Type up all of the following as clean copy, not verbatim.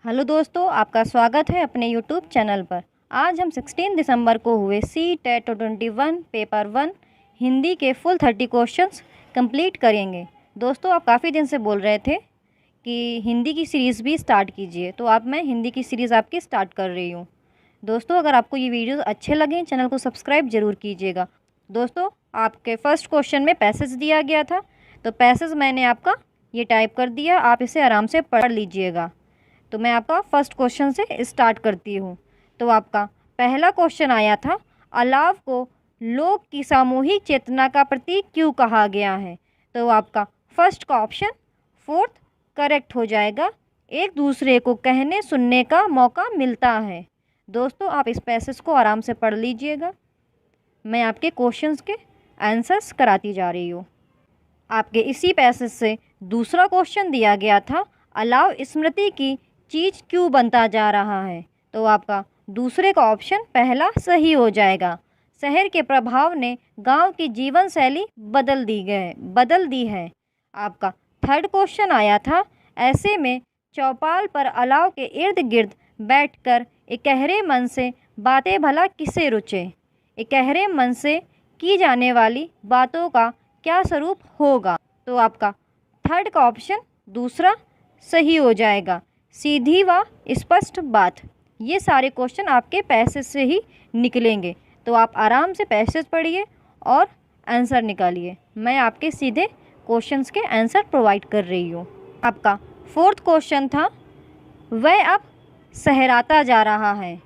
Hello दोस्तों, आपका स्वागत है अपने यूट्यूब चैनल पर। आज हम 16 दिसंबर को हुए सी-टेट 21 पेपर 1 हिंदी के फुल 30 क्वेश्चंस कंप्लीट करेंगे। दोस्तों, आप काफ़ी दिन से बोल रहे थे कि हिंदी की सीरीज़ भी स्टार्ट कीजिए, तो अब मैं हिंदी की सीरीज़ आपकी स्टार्ट कर रही हूँ। दोस्तों, अगर आपको ये वीडियोस अच्छे लगें चैनल को सब्सक्राइब ज़रूर कीजिएगा। दोस्तों, आपके फर्स्ट क्वेश्चन में पैसेज दिया गया था, तो पैसेज मैंने आपका ये टाइप कर दिया, आप इसे आराम से पढ़ लीजिएगा। तो मैं आपका फर्स्ट क्वेश्चन से स्टार्ट करती हूँ। तो आपका पहला क्वेश्चन आया था, अलाव को लोक की सामूहिक चेतना का प्रतीक क्यों कहा गया है? तो आपका फर्स्ट का ऑप्शन फोर्थ करेक्ट हो जाएगा। एक दूसरे को कहने सुनने का मौका मिलता है। दोस्तों, आप इस पैसेज को आराम से पढ़ लीजिएगा। मैं आपके क्वेश्चंस के आंसर्स कराती जा रही हूँ। आपके इसी पैसेज से दूसरा क्वेश्चन दिया गया था, अलाव स्मृति की चीज़ क्यों बनता जा रहा है? तो आपका दूसरे का ऑप्शन पहला सही हो जाएगा। शहर के प्रभाव ने गांव की जीवन शैली बदल दी है। आपका थर्ड क्वेश्चन आया था, ऐसे में चौपाल पर अलाव के इर्द गिर्द बैठकर इकहरे मन से बातें भला किसे रुचे? इकहरे मन से की जाने वाली बातों का क्या स्वरूप होगा? तो आपका थर्ड का ऑप्शन दूसरा सही हो जाएगा, सीधी व स्पष्ट बात। ये सारे क्वेश्चन आपके पैसेज से ही निकलेंगे, तो आप आराम से पैसेज पढ़िए और आंसर निकालिए। मैं आपके सीधे क्वेश्चंस के आंसर प्रोवाइड कर रही हूँ। आपका फोर्थ क्वेश्चन था, वह अब सहराता जा रहा है।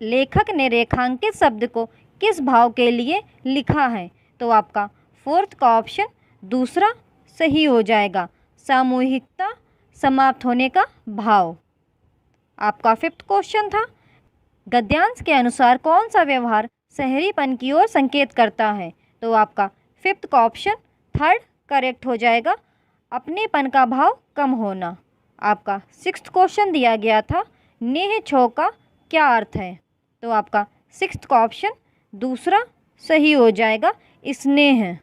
लेखक ने रेखांकित शब्द को किस भाव के लिए लिखा है? तो आपका फोर्थ का ऑप्शन दूसरा सही हो जाएगा, सामूहिकता समाप्त होने का भाव। आपका फिफ्थ क्वेश्चन था, गद्यांश के अनुसार कौन सा व्यवहार शहरीपन की ओर संकेत करता है? तो आपका फिफ्थ का ऑप्शन थर्ड करेक्ट हो जाएगा, अपनेपन का भाव कम होना। आपका सिक्स्थ क्वेश्चन दिया गया था, नेह छो का क्या अर्थ है? तो आपका सिक्स्थ का ऑप्शन दूसरा सही हो जाएगा, स्नेह।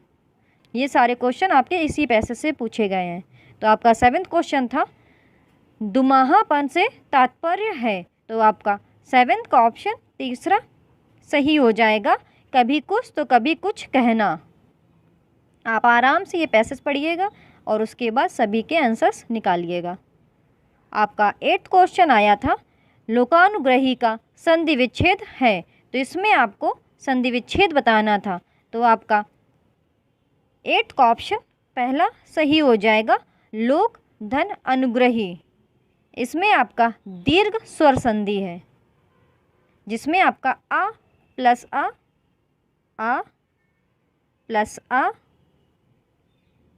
ये सारे क्वेश्चन आपके इसी पैसेज से पूछे गए हैं। तो आपका सेवेंथ क्वेश्चन था, दुमाहापन से तात्पर्य है? तो आपका सेवेंथ का ऑप्शन तीसरा सही हो जाएगा, कभी कुछ तो कभी कुछ कहना। आप आराम से ये पैसेज पढ़िएगा और उसके बाद सभी के आंसर्स निकालिएगा। आपका एट्थ क्वेश्चन आया था, लोकानुग्रही का संधि विच्छेद है? तो इसमें आपको संधि विच्छेद बताना था। तो आपका एट्थ का ऑप्शन पहला सही हो जाएगा, लोक धन अनुग्रही। इसमें आपका दीर्घ स्वर संधि है, जिसमें आपका आ प्लस आ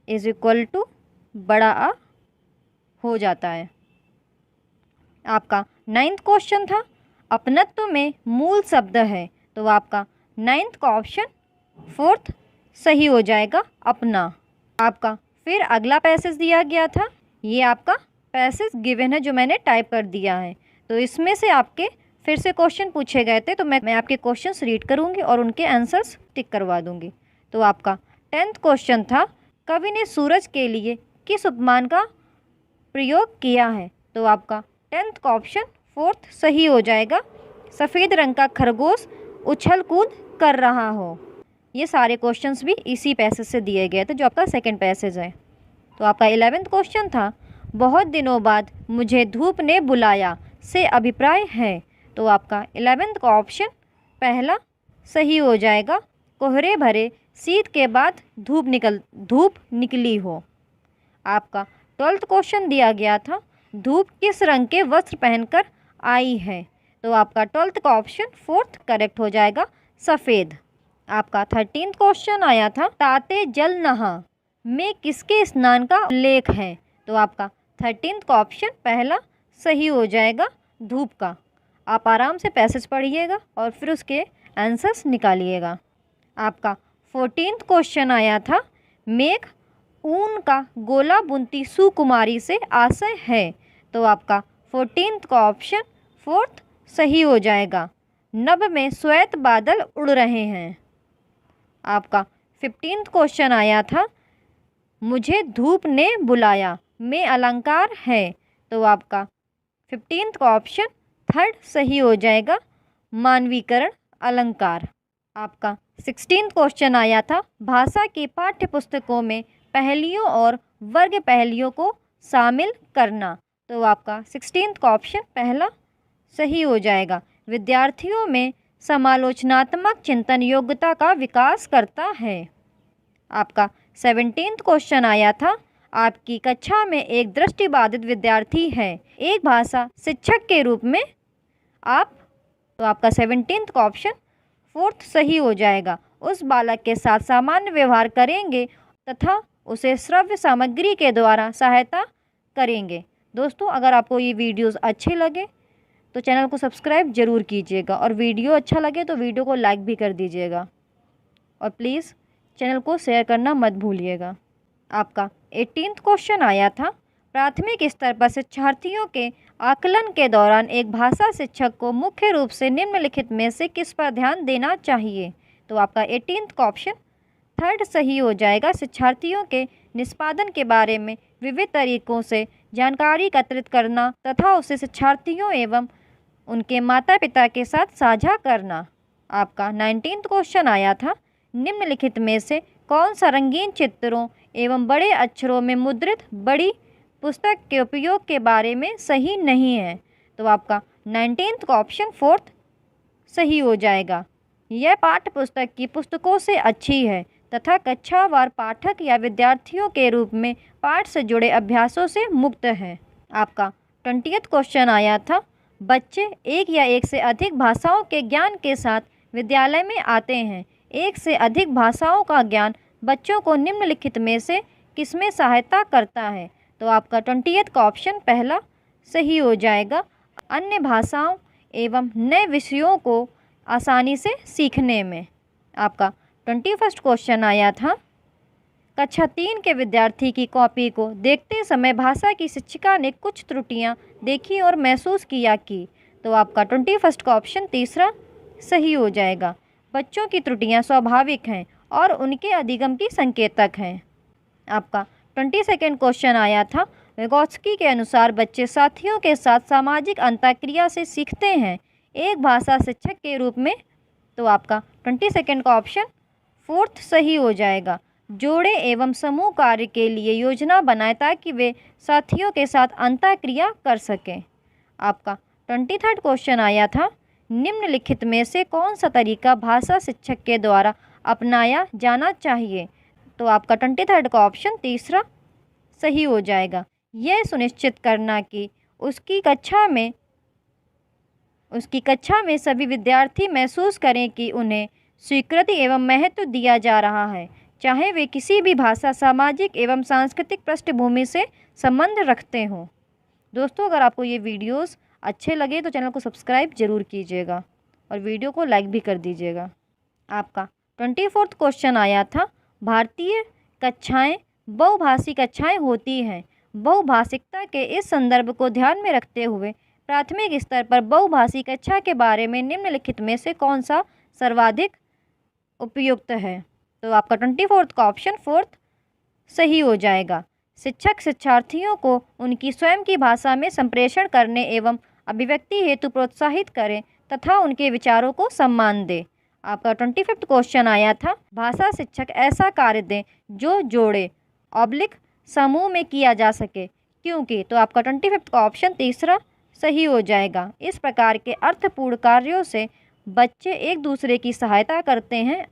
इज इक्वल टू बड़ा आ हो जाता है। आपका नाइन्थ क्वेश्चन था, अपनत्व में मूल शब्द है? तो आपका नाइन्थ का ऑप्शन फोर्थ सही हो जाएगा, अपना। आपका फिर अगला पैसेज दिया गया था, ये आपका पैसेज गिवन है जो मैंने टाइप कर दिया है। तो इसमें से आपके फिर से क्वेश्चन पूछे गए थे, तो मैं आपके क्वेश्चंस रीड करूंगी और उनके आंसर्स टिक करवा दूंगी। तो आपका 10th क्वेश्चन था, कवि ने सूरज के लिए किस उपमान का प्रयोग किया है? तो आपका 10th का ऑप्शन फोर्थ सही हो जाएगा, सफ़ेद रंग का खरगोश उछल कूद कर रहा हो। ये सारे क्वेश्चंस भी इसी पैसेज से दिए गए थे, जो आपका सेकंड पैसेज है। तो आपका 11th क्वेश्चन था, बहुत दिनों बाद मुझे धूप ने बुलाया से अभिप्राय है? तो आपका 11th का ऑप्शन पहला सही हो जाएगा, कोहरे भरे शीत के बाद धूप निकली हो। आपका 12th क्वेश्चन दिया गया था, धूप किस रंग के वस्त्र पहनकर आई है? तो आपका 12th का ऑप्शन फोर्थ करेक्ट हो जाएगा, सफ़ेद। आपका 13th क्वेश्चन आया था, ताते जल नहा में किसके स्नान का उल्लेख है? तो आपका 13th का ऑप्शन पहला सही हो जाएगा, धूप का। आप आराम से पैसेज पढ़िएगा और फिर उसके आंसर्स निकालिएगा। आपका 14th क्वेश्चन आया था, मेघ ऊन का गोला बुनती सुकुमारी से आशय है? तो आपका 14th का ऑप्शन फोर्थ सही हो जाएगा, नभ में श्वेत बादल उड़ रहे हैं। आपका 15th क्वेश्चन आया था, मुझे धूप ने बुलाया में अलंकार है? तो आपका 15th का ऑप्शन थर्ड सही हो जाएगा, मानवीकरण अलंकार। आपका 16th क्वेश्चन आया था, भाषा की पाठ्य पुस्तकों में पहेलियों और वर्ग पहेलियों को शामिल करना। तो आपका 16th का ऑप्शन पहला सही हो जाएगा, विद्यार्थियों में समालोचनात्मक चिंतन योग्यता का विकास करता है। आपका 17th क्वेश्चन आया था, आपकी कक्षा में एक दृष्टिबाधित विद्यार्थी है, एक भाषा शिक्षक के रूप में आप। तो आपका 17th का ऑप्शन फोर्थ सही हो जाएगा, उस बालक के साथ सामान्य व्यवहार करेंगे तथा उसे श्रव्य सामग्री के द्वारा सहायता करेंगे। दोस्तों, अगर आपको ये वीडियोस अच्छे लगे तो चैनल को सब्सक्राइब ज़रूर कीजिएगा और वीडियो अच्छा लगे तो वीडियो को लाइक भी कर दीजिएगा और प्लीज़ चैनल को शेयर करना मत भूलिएगा। आपका 18th क्वेश्चन आया था, प्राथमिक स्तर पर शिक्षार्थियों के आकलन के दौरान एक भाषा शिक्षक को मुख्य रूप से निम्नलिखित में से किस पर ध्यान देना चाहिए। तो आपका 18th का ऑप्शन थर्ड सही हो जाएगा, शिक्षार्थियों के निष्पादन के बारे में विविध तरीकों से जानकारी एकत्रित करना तथा उसे शिक्षार्थियों एवं उनके माता पिता के साथ साझा करना। आपका 19th क्वेश्चन आया था, निम्नलिखित में से कौन सा रंगीन चित्रों एवं बड़े अक्षरों में मुद्रित बड़ी पुस्तक के उपयोग के बारे में सही नहीं है। तो आपका 19th का ऑप्शन फोर्थ सही हो जाएगा, यह पाठ्य पुस्तक की पुस्तकों से अच्छी है तथा कक्षावार पाठक या विद्यार्थियों के रूप में पाठ से जुड़े अभ्यासों से मुक्त है। आपका 20th क्वेश्चन आया था, बच्चे एक या एक से अधिक भाषाओं के ज्ञान के साथ विद्यालय में आते हैं, एक से अधिक भाषाओं का ज्ञान बच्चों को निम्नलिखित में से किसमें सहायता करता है। तो आपका 20th का ऑप्शन पहला सही हो जाएगा, अन्य भाषाओं एवं नए विषयों को आसानी से सीखने में। आपका 21st क्वेश्चन आया था, कक्षा 3 के विद्यार्थी की कॉपी को देखते समय भाषा की शिक्षिका ने कुछ त्रुटियां देखी और महसूस किया कि। तो आपका 21st का ऑप्शन तीसरा सही हो जाएगा, बच्चों की त्रुटियां स्वाभाविक हैं और उनके अधिगम की संकेतक हैं। आपका 22nd क्वेश्चन आया था, विगोत्स्की के अनुसार बच्चे साथियों के साथ सामाजिक अंतःक्रिया से सीखते हैं, एक भाषा शिक्षक के रूप में। तो आपका 22nd का ऑप्शन फोर्थ सही हो जाएगा, जोड़े एवं समूह कार्य के लिए योजना बनाएं ताकि वे साथियों के साथ अंतःक्रिया कर सकें। आपका 23rd क्वेश्चन आया था, निम्नलिखित में से कौन सा तरीका भाषा शिक्षक के द्वारा अपनाया जाना चाहिए। तो आपका 23rd का ऑप्शन तीसरा सही हो जाएगा, यह सुनिश्चित करना कि उसकी कक्षा में सभी विद्यार्थी महसूस करें कि उन्हें स्वीकृति एवं महत्व दिया जा रहा है, चाहे वे किसी भी भाषा, सामाजिक एवं सांस्कृतिक पृष्ठभूमि से संबंध रखते हों। दोस्तों, अगर आपको ये वीडियोस अच्छे लगे तो चैनल को सब्सक्राइब जरूर कीजिएगा और वीडियो को लाइक भी कर दीजिएगा। आपका 24th क्वेश्चन आया था, भारतीय कक्षाएं बहुभाषी कक्षाएं होती हैं, बहुभाषिकता के इस संदर्भ को ध्यान में रखते हुए प्राथमिक स्तर पर बहुभाषी कक्षा के बारे में निम्नलिखित में से कौन सा सर्वाधिक उपयुक्त है। तो आपका 24th का ऑप्शन फोर्थ सही हो जाएगा, शिक्षक शिक्षार्थियों को उनकी स्वयं की भाषा में संप्रेषण करने एवं अभिव्यक्ति हेतु प्रोत्साहित करें तथा उनके विचारों को सम्मान दें। आपका 25th क्वेश्चन आया था, भाषा शिक्षक ऐसा कार्य दें जो जोड़े समूह में किया जा सके, क्योंकि। तो आपका 25th का ऑप्शन तीसरा सही हो जाएगा, इस प्रकार के अर्थपूर्ण कार्यों से बच्चे एक दूसरे की सहायता करते हैं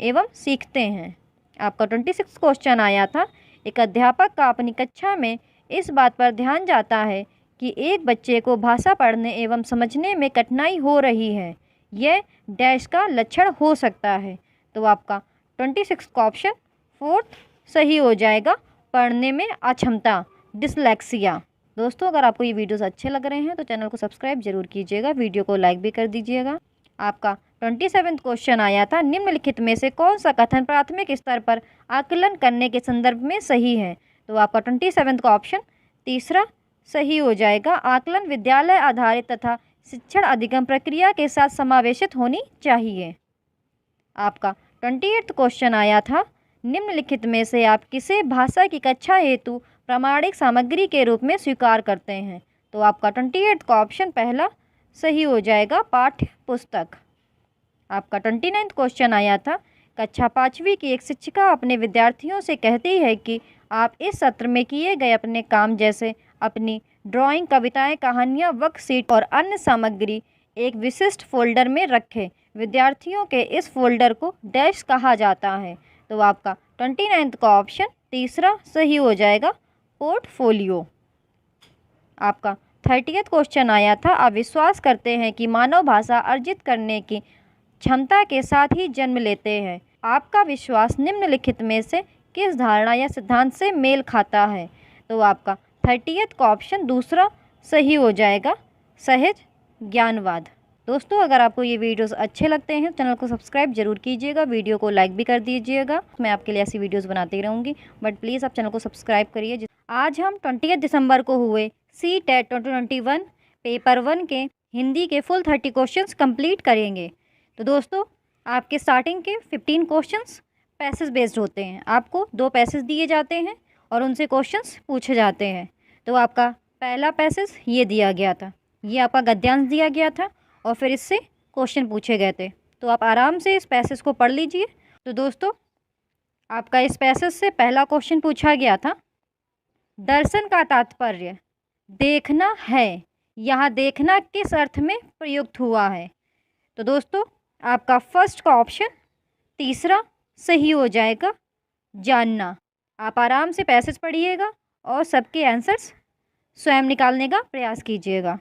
एवं सीखते हैं। आपका 26th क्वेश्चन आया था, एक अध्यापक का अपनी कक्षा में इस बात पर ध्यान जाता है कि एक बच्चे को भाषा पढ़ने एवं समझने में कठिनाई हो रही है, यह डैश का लक्षण हो सकता है। तो आपका 26 का ऑप्शन फोर्थ सही हो जाएगा, पढ़ने में अक्षमता, डिसलेक्सिया। दोस्तों, अगर आपको ये वीडियोस अच्छे लग रहे हैं तो चैनल को सब्सक्राइब जरूर कीजिएगा, वीडियो को लाइक भी कर दीजिएगा। आपका 27th क्वेश्चन आया था, निम्नलिखित में से कौन सा कथन प्राथमिक स्तर पर आकलन करने के संदर्भ में सही है। तो आपका 27th का ऑप्शन तीसरा सही हो जाएगा, आकलन विद्यालय आधारित तथा शिक्षण अधिगम प्रक्रिया के साथ समावेशित होनी चाहिए। आपका 28th क्वेश्चन आया था, निम्नलिखित में से आप किसे भाषा की कक्षा हेतु प्रामाणिक सामग्री के रूप में स्वीकार करते हैं। तो आपका 28 का ऑप्शन पहला सही हो जाएगा, पाठ्य पुस्तक। आपका 29 क्वेश्चन आया था, कक्षा 5वीं की एक शिक्षिका अपने विद्यार्थियों से कहती है कि आप इस सत्र में किए गए अपने काम जैसे अपनी ड्राइंग, कविताएं, कहानियां, वर्कशीट और अन्य सामग्री एक विशिष्ट फोल्डर में रखें। विद्यार्थियों के इस फोल्डर को डैश कहा जाता है। तो आपका 29 का ऑप्शन तीसरा सही हो जाएगा, पोर्टफोलियो। आपका 30th क्वेश्चन आया था, आप विश्वास करते हैं कि मानव भाषा अर्जित करने की क्षमता के साथ ही जन्म लेते हैं। आपका विश्वास निम्नलिखित में से किस धारणा या सिद्धांत से मेल खाता है? तो आपका 30th का ऑप्शन दूसरा सही हो जाएगा, सहज ज्ञानवाद। दोस्तों, अगर आपको ये वीडियोस अच्छे लगते हैं चैनल को सब्सक्राइब जरूर कीजिएगा, वीडियो को लाइक भी कर दीजिएगा। मैं आपके लिए ऐसी वीडियोस बनाती रहूँगी, बट प्लीज़ आप चैनल को सब्सक्राइब करिए। आज हम 20 दिसंबर को हुए CTET 2021 पेपर 1 के हिंदी के फुल 30 क्वेश्चंस कंप्लीट करेंगे। तो दोस्तों, आपके स्टार्टिंग के 15 क्वेश्चंस पैसेज बेस्ड होते हैं। आपको 2 पैसेज दिए जाते हैं और उनसे क्वेश्चंस पूछे जाते हैं। तो आपका पहला पैसेज ये दिया गया था, ये आपका गद्यांश दिया गया था और फिर इससे क्वेश्चन पूछे गए थे। तो आप आराम से इस पैसेज को पढ़ लीजिए। तो दोस्तों, आपका इस पैसेज से पहला क्वेश्चन पूछा गया था, दर्शन का तात्पर्य देखना है, यहाँ देखना किस अर्थ में प्रयुक्त हुआ है? तो दोस्तों, आपका फर्स्ट का ऑप्शन तीसरा सही हो जाएगा, जानना। आप आराम से पैसेज पढ़िएगा और सबके आंसर्स स्वयं निकालने का प्रयास कीजिएगा।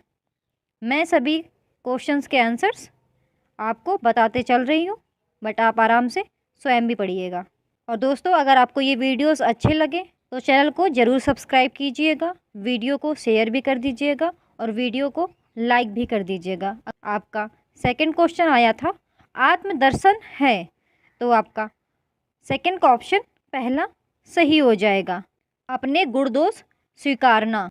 मैं सभी क्वेश्चंस के आंसर्स आपको बताते चल रही हूँ, बट आप आराम से स्वयं भी पढ़िएगा। और दोस्तों, अगर आपको ये वीडियोस अच्छे लगे तो चैनल को ज़रूर सब्सक्राइब कीजिएगा, वीडियो को शेयर भी कर दीजिएगा और वीडियो को लाइक भी कर दीजिएगा। आपका सेकंड क्वेश्चन आया था, आत्मदर्शन है। तो आपका सेकंड का ऑप्शन पहला सही हो जाएगा, अपने गुण दोष स्वीकारना।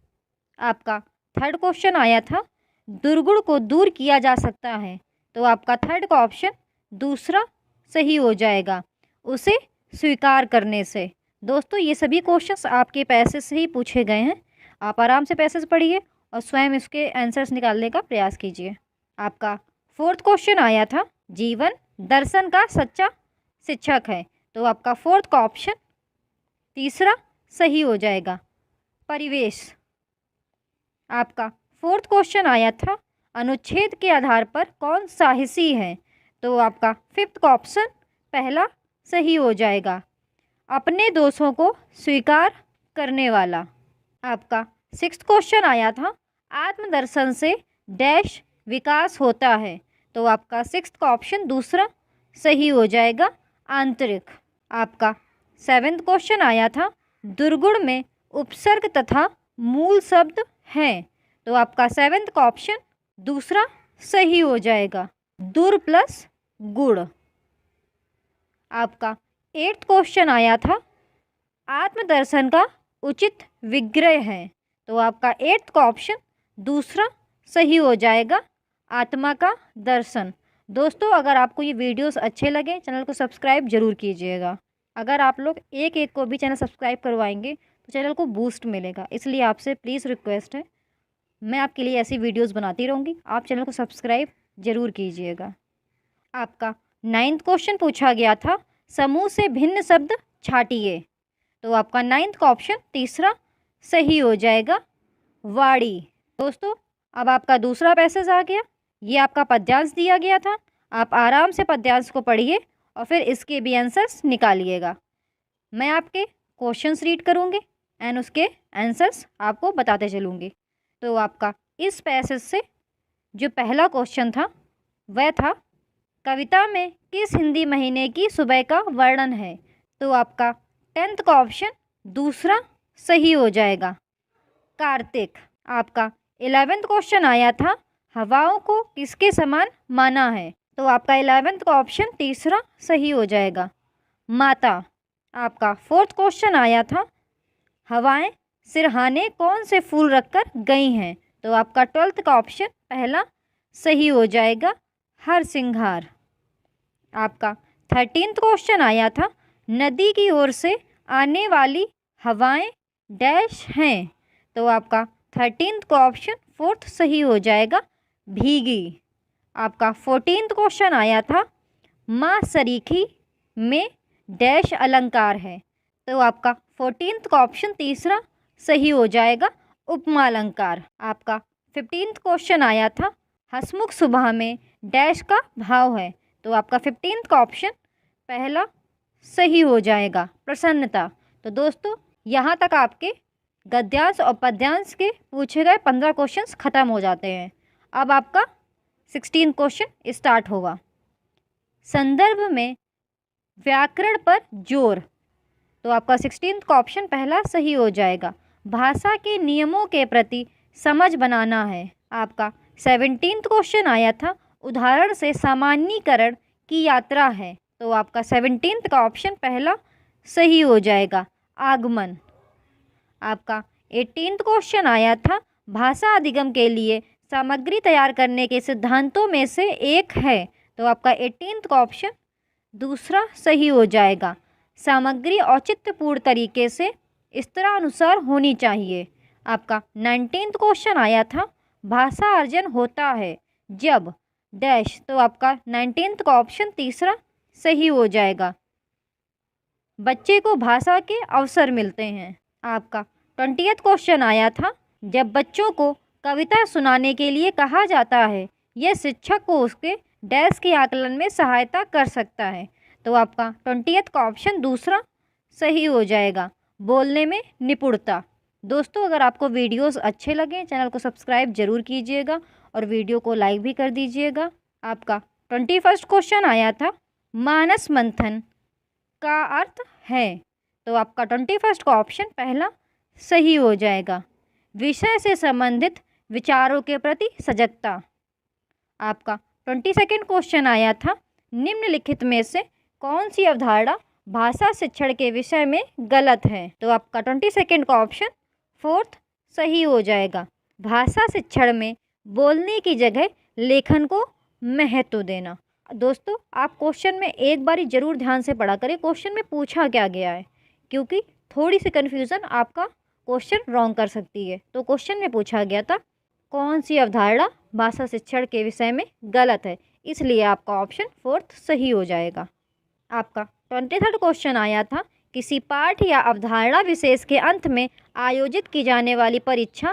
आपका थर्ड क्वेश्चन आया था, दुर्गुण को दूर किया जा सकता है। तो आपका थर्ड का ऑप्शन दूसरा सही हो जाएगा, उसे स्वीकार करने से। दोस्तों, ये सभी क्वेश्चंस आपके पैसेज से ही पूछे गए हैं। आप आराम से पैसेज पढ़िए और स्वयं इसके आंसर्स निकालने का प्रयास कीजिए। आपका फोर्थ क्वेश्चन आया था, जीवन दर्शन का सच्चा शिक्षक है। तो आपका फोर्थ का ऑप्शन तीसरा सही हो जाएगा, परिवेश। आपका फोर्थ क्वेश्चन आया था, अनुच्छेद के आधार पर कौन साहसी है? तो आपका फिफ्थ का ऑप्शन पहला सही हो जाएगा, अपने दोषों को स्वीकार करने वाला। आपका सिक्स्थ क्वेश्चन आया था, आत्मदर्शन से डैश विकास होता है। तो आपका सिक्स्थ का ऑप्शन दूसरा सही हो जाएगा, आंतरिक। आपका सेवेंथ क्वेश्चन आया था, दुर्गुण में उपसर्ग तथा मूल शब्द हैं। तो आपका सेवेंथ का ऑप्शन दूसरा सही हो जाएगा, दुर प्लस गुण। आपका एट्थ क्वेश्चन आया था, आत्मदर्शन का उचित विग्रह है। तो आपका एट्थ का ऑप्शन दूसरा सही हो जाएगा, आत्मा का दर्शन। दोस्तों, अगर आपको ये वीडियोस अच्छे लगे चैनल को सब्सक्राइब जरूर कीजिएगा। अगर आप लोग एक एक को भी चैनल सब्सक्राइब करवाएंगे तो चैनल को बूस्ट मिलेगा, इसलिए आपसे प्लीज़ रिक्वेस्ट है, मैं आपके लिए ऐसी वीडियोस बनाती रहूँगी, आप चैनल को सब्सक्राइब जरूर कीजिएगा। आपका 9th क्वेश्चन पूछा गया था, समूह से भिन्न शब्द छाटिए। तो आपका 9th का ऑप्शन तीसरा सही हो जाएगा, वाड़ी। दोस्तों, अब आपका दूसरा पैसेज आ गया, ये आपका पद्यांश दिया गया था। आप आराम से पद्यांश को पढ़िए और फिर इसके भी आंसर्स निकालिएगा। मैं आपके क्वेश्चंस रीड करूँगी एंड उसके आंसर्स आपको बताते चलूँगी। तो आपका इस पैसेज से जो पहला क्वेश्चन था वह था, कविता में किस हिंदी महीने की सुबह का वर्णन है? तो आपका 10th का ऑप्शन दूसरा सही हो जाएगा, कार्तिक। आपका 11th क्वेश्चन आया था, हवाओं को किसके समान माना है? तो आपका 11th का ऑप्शन तीसरा सही हो जाएगा, माता। आपका 4th क्वेश्चन आया था, हवाएं सिरहाने कौन से फूल रखकर गई हैं? तो आपका 12th का ऑप्शन पहला सही हो जाएगा, हरसिंगार। आपका 13th क्वेश्चन आया था, नदी की ओर से आने वाली हवाएं डैश हैं, तो आपका 13th का ऑप्शन 4th सही हो जाएगा, भीगी। आपका 14th क्वेश्चन आया था, माँ सरीखी में डैश अलंकार है, तो आपका 14th का ऑप्शन तीसरा सही हो जाएगा, उपमा अलंकार। आपका 15th क्वेश्चन आया था, हसमुख सुबह में डैश का भाव है, तो आपका 15th का ऑप्शन पहला सही हो जाएगा, प्रसन्नता। तो दोस्तों यहाँ तक आपके गद्यांश और पद्यांश के पूछे गए 15 क्वेश्चंस खत्म हो जाते हैं। अब आपका 16 क्वेश्चन स्टार्ट होगा। संदर्भ में व्याकरण पर जोर, तो आपका 16th का ऑप्शन पहला सही हो जाएगा, भाषा के नियमों के प्रति समझ बनाना है। आपका 17th क्वेश्चन आया था, उदाहरण से सामान्यीकरण की यात्रा है, तो आपका 17th का ऑप्शन पहला सही हो जाएगा, आगमन। आपका 18th क्वेश्चन आया था, भाषा अधिगम के लिए सामग्री तैयार करने के सिद्धांतों में से एक है, तो आपका 18th का ऑप्शन दूसरा सही हो जाएगा, सामग्री औचित्यपूर्ण तरीके से स्तरानुसार होनी चाहिए। आपका 19th क्वेश्चन आया था, भाषा अर्जन होता है जब डैश, तो आपका 19th का ऑप्शन तीसरा सही हो जाएगा, बच्चे को भाषा के अवसर मिलते हैं। आपका 20th क्वेश्चन आया था, जब बच्चों को कविता सुनाने के लिए कहा जाता है, यह शिक्षक को उसके डैश के आकलन में सहायता कर सकता है, तो आपका 20th का ऑप्शन दूसरा सही हो जाएगा, बोलने में निपुणता। दोस्तों अगर आपको वीडियोस अच्छे लगें चैनल को सब्सक्राइब जरूर कीजिएगा और वीडियो को लाइक भी कर दीजिएगा। आपका 21st क्वेश्चन आया था, मानस मंथन का अर्थ है, तो आपका 21st का ऑप्शन पहला सही हो जाएगा, विषय से संबंधित विचारों के प्रति सजगता। आपका 22nd क्वेश्चन आया था, निम्नलिखित में से कौन सी अवधारणा भाषा शिक्षण के विषय में गलत है, तो आपका 22nd का ऑप्शन 4th सही हो जाएगा, भाषा शिक्षण में बोलने की जगह लेखन को महत्व देना। दोस्तों आप क्वेश्चन में एक बारी ज़रूर ध्यान से पढ़ा करें, क्वेश्चन में पूछा क्या गया है, क्योंकि थोड़ी सी कन्फ्यूज़न आपका क्वेश्चन रॉन्ग कर सकती है। तो क्वेश्चन में पूछा गया था, कौन सी अवधारणा भाषा शिक्षण के विषय में गलत है, इसलिए आपका ऑप्शन 4th सही हो जाएगा। आपका 23rd क्वेश्चन आया था, किसी पाठ या अवधारणा विशेष के अंत में आयोजित की जाने वाली परीक्षा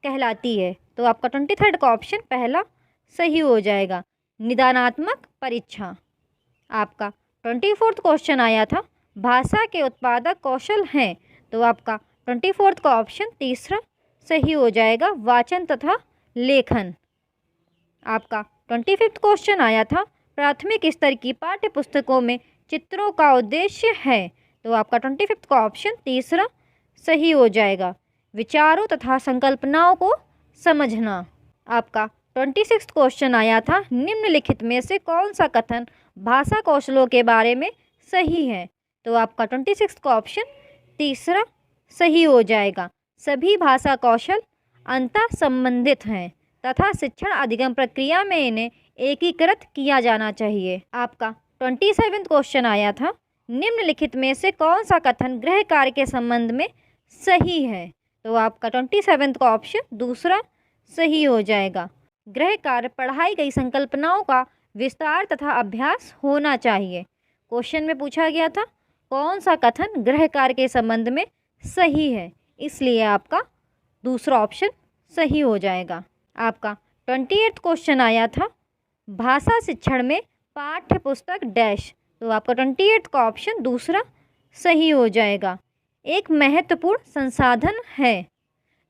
कहलाती है, तो आपका 23rd का ऑप्शन पहला सही हो जाएगा, निदानात्मक परीक्षा। आपका 24th क्वेश्चन आया था, भाषा के उत्पादक कौशल हैं, तो आपका 24th का ऑप्शन तीसरा सही हो जाएगा, वाचन तथा लेखन। आपका 25th क्वेश्चन आया था, प्राथमिक स्तर की पाठ्य पुस्तकों में चित्रों का उद्देश्य है, तो आपका 25th का ऑप्शन तीसरा सही हो जाएगा, विचारों तथा संकल्पनाओं को समझना। आपका 26th क्वेश्चन आया था, निम्नलिखित में से कौन सा कथन भाषा कौशलों के बारे में सही है, तो आपका 26th का ऑप्शन तीसरा सही हो जाएगा, सभी भाषा कौशल अंतः संबंधित हैं तथा शिक्षण अधिगम प्रक्रिया में इन्हें एकीकृत किया जाना चाहिए। आपका 27th क्वेश्चन आया था, निम्नलिखित में से कौन सा कथन गृह कार्य के संबंध में सही है, तो आपका 27th का ऑप्शन दूसरा सही हो जाएगा, गृह कार्य पढ़ाई गई संकल्पनाओं का विस्तार तथा अभ्यास होना चाहिए। क्वेश्चन में पूछा गया था, कौन सा कथन गृह कार्य के संबंध में सही है, इसलिए आपका दूसरा ऑप्शन सही हो जाएगा। आपका 28th क्वेश्चन आया था, भाषा शिक्षण में पाठ्य पुस्तक डैश, तो आपका 28th का ऑप्शन दूसरा सही हो जाएगा, एक महत्वपूर्ण संसाधन है।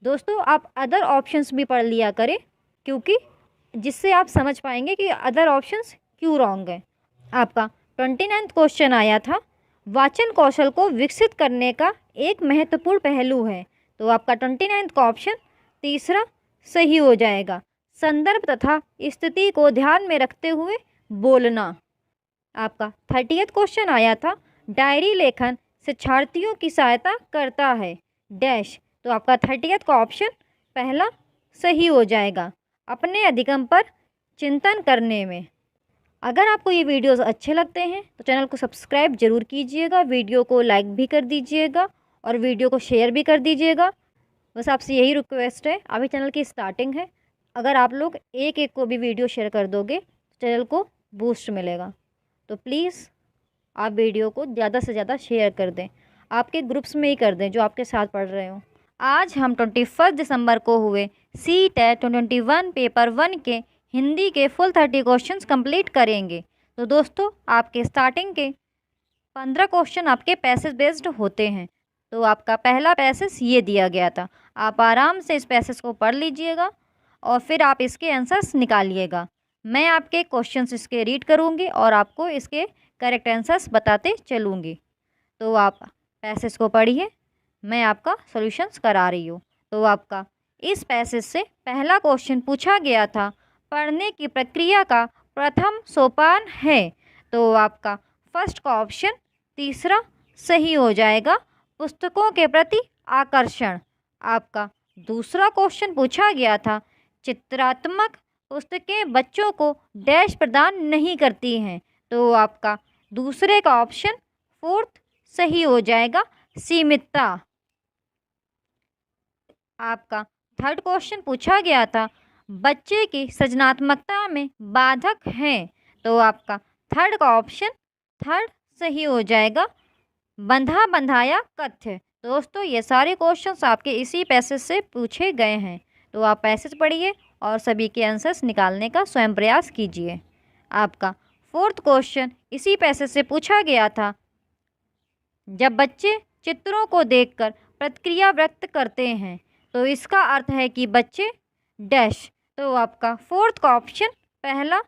दोस्तों आप अदर ऑप्शंस भी पढ़ लिया करें, क्योंकि जिससे आप समझ पाएंगे कि अदर ऑप्शंस क्यों रॉन्ग हैं। आपका 29th क्वेश्चन आया था, वाचन कौशल को विकसित करने का एक महत्वपूर्ण पहलू है, तो आपका 29th का ऑप्शन तीसरा सही हो जाएगा, संदर्भ तथा स्थिति को ध्यान में रखते हुए बोलना। आपका 30th क्वेश्चन आया था, डायरी लेखन शिक्षार्थियों की सहायता करता है डैश, तो आपका 30th का ऑप्शन पहला सही हो जाएगा, अपने अधिगम पर चिंतन करने में। अगर आपको ये वीडियोस अच्छे लगते हैं तो चैनल को सब्सक्राइब जरूर कीजिएगा, वीडियो को लाइक भी कर दीजिएगा और वीडियो को शेयर भी कर दीजिएगा। बस आपसे यही रिक्वेस्ट है, अभी चैनल की स्टार्टिंग है। अगर आप लोग एक एक को भी वीडियो शेयर कर दोगे तो चैनल को बूस्ट मिलेगा। तो प्लीज़ आप वीडियो को ज़्यादा से ज़्यादा शेयर कर दें, आपके ग्रुप्स में ही कर दें जो आपके साथ पढ़ रहे हों। आज हम 21 दिसंबर को हुए CTET 2021 पेपर 1 के हिंदी के फुल 30 क्वेश्चंस कंप्लीट करेंगे। तो दोस्तों आपके स्टार्टिंग के 15 क्वेश्चन आपके पैसेज बेस्ड होते हैं। तो आपका पहला पैसेज ये दिया गया था, आप आराम से इस पैसेज को पढ़ लीजिएगा और फिर आप इसके आंसर्स निकालिएगा। मैं आपके क्वेश्चंस इसके रीड करूँगी और आपको इसके करेक्ट आंसर्स बताते चलूँगी। तो आप पैसेज को पढ़िए, मैं आपका सॉल्यूशंस करा रही हूँ। तो आपका इस पैसेज से पहला क्वेश्चन पूछा गया था, पढ़ने की प्रक्रिया का प्रथम सोपान है। तो आपका फर्स्ट का ऑप्शन तीसरा सही हो जाएगा, पुस्तकों के प्रति आकर्षण। आपका दूसरा क्वेश्चन पूछा गया था, चित्रात्मक पुस्तकें बच्चों को डैश प्रदान नहीं करती हैं। तो आपका दूसरे का ऑप्शन फोर्थ सही हो जाएगा, सीमितता। आपका थर्ड क्वेश्चन पूछा गया था, बच्चे की सृजनात्मकता में बाधक हैं। तो आपका थर्ड का ऑप्शन थर्ड सही हो जाएगा, बंधा बंधाया कथ्य। दोस्तों ये सारे क्वेश्चंस आपके इसी पैसेज से पूछे गए हैं। तो आप पैसेज पढ़िए और सभी के आंसर्स निकालने का स्वयं प्रयास कीजिए। आपका फोर्थ क्वेश्चन इसी पैसेज से पूछा गया था, जब बच्चे चित्रों को देखकर प्रतिक्रिया व्यक्त करते हैं तो इसका अर्थ है कि बच्चे डैश। तो आपका फोर्थ का ऑप्शन पहला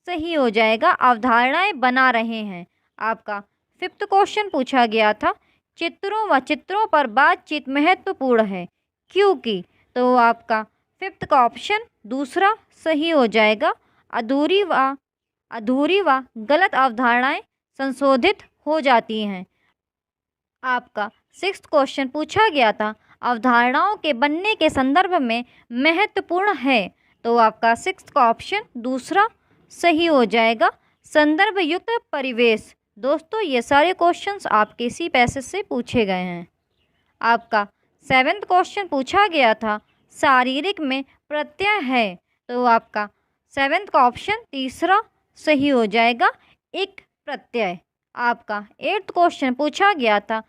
सही हो जाएगा, अवधारणाएं बना रहे हैं। आपका फिफ्थ क्वेश्चन पूछा गया था, चित्रों व चित्रों पर बातचीत महत्वपूर्ण है क्योंकि। तो आपका फिफ्थ का ऑप्शन दूसरा सही हो जाएगा, अधूरी व गलत अवधारणाएं संशोधित हो जाती हैं। आपका सिक्स्थ क्वेश्चन पूछा गया था, अवधारणाओं के बनने के संदर्भ में महत्वपूर्ण है। तो आपका सिक्स्थ का ऑप्शन दूसरा सही हो जाएगा, संदर्भ युक्त परिवेश। दोस्तों ये सारे क्वेश्चंस आपके इसी पैसेज से पूछे गए हैं। आपका सेवेंथ क्वेश्चन पूछा गया था, शारीरिक में प्रत्यय है। तो आपका सेवेंथ का ऑप्शन तीसरा सही हो जाएगा, एक प्रत्यय। आपका एट्थ क्वेश्चन पूछा गया था,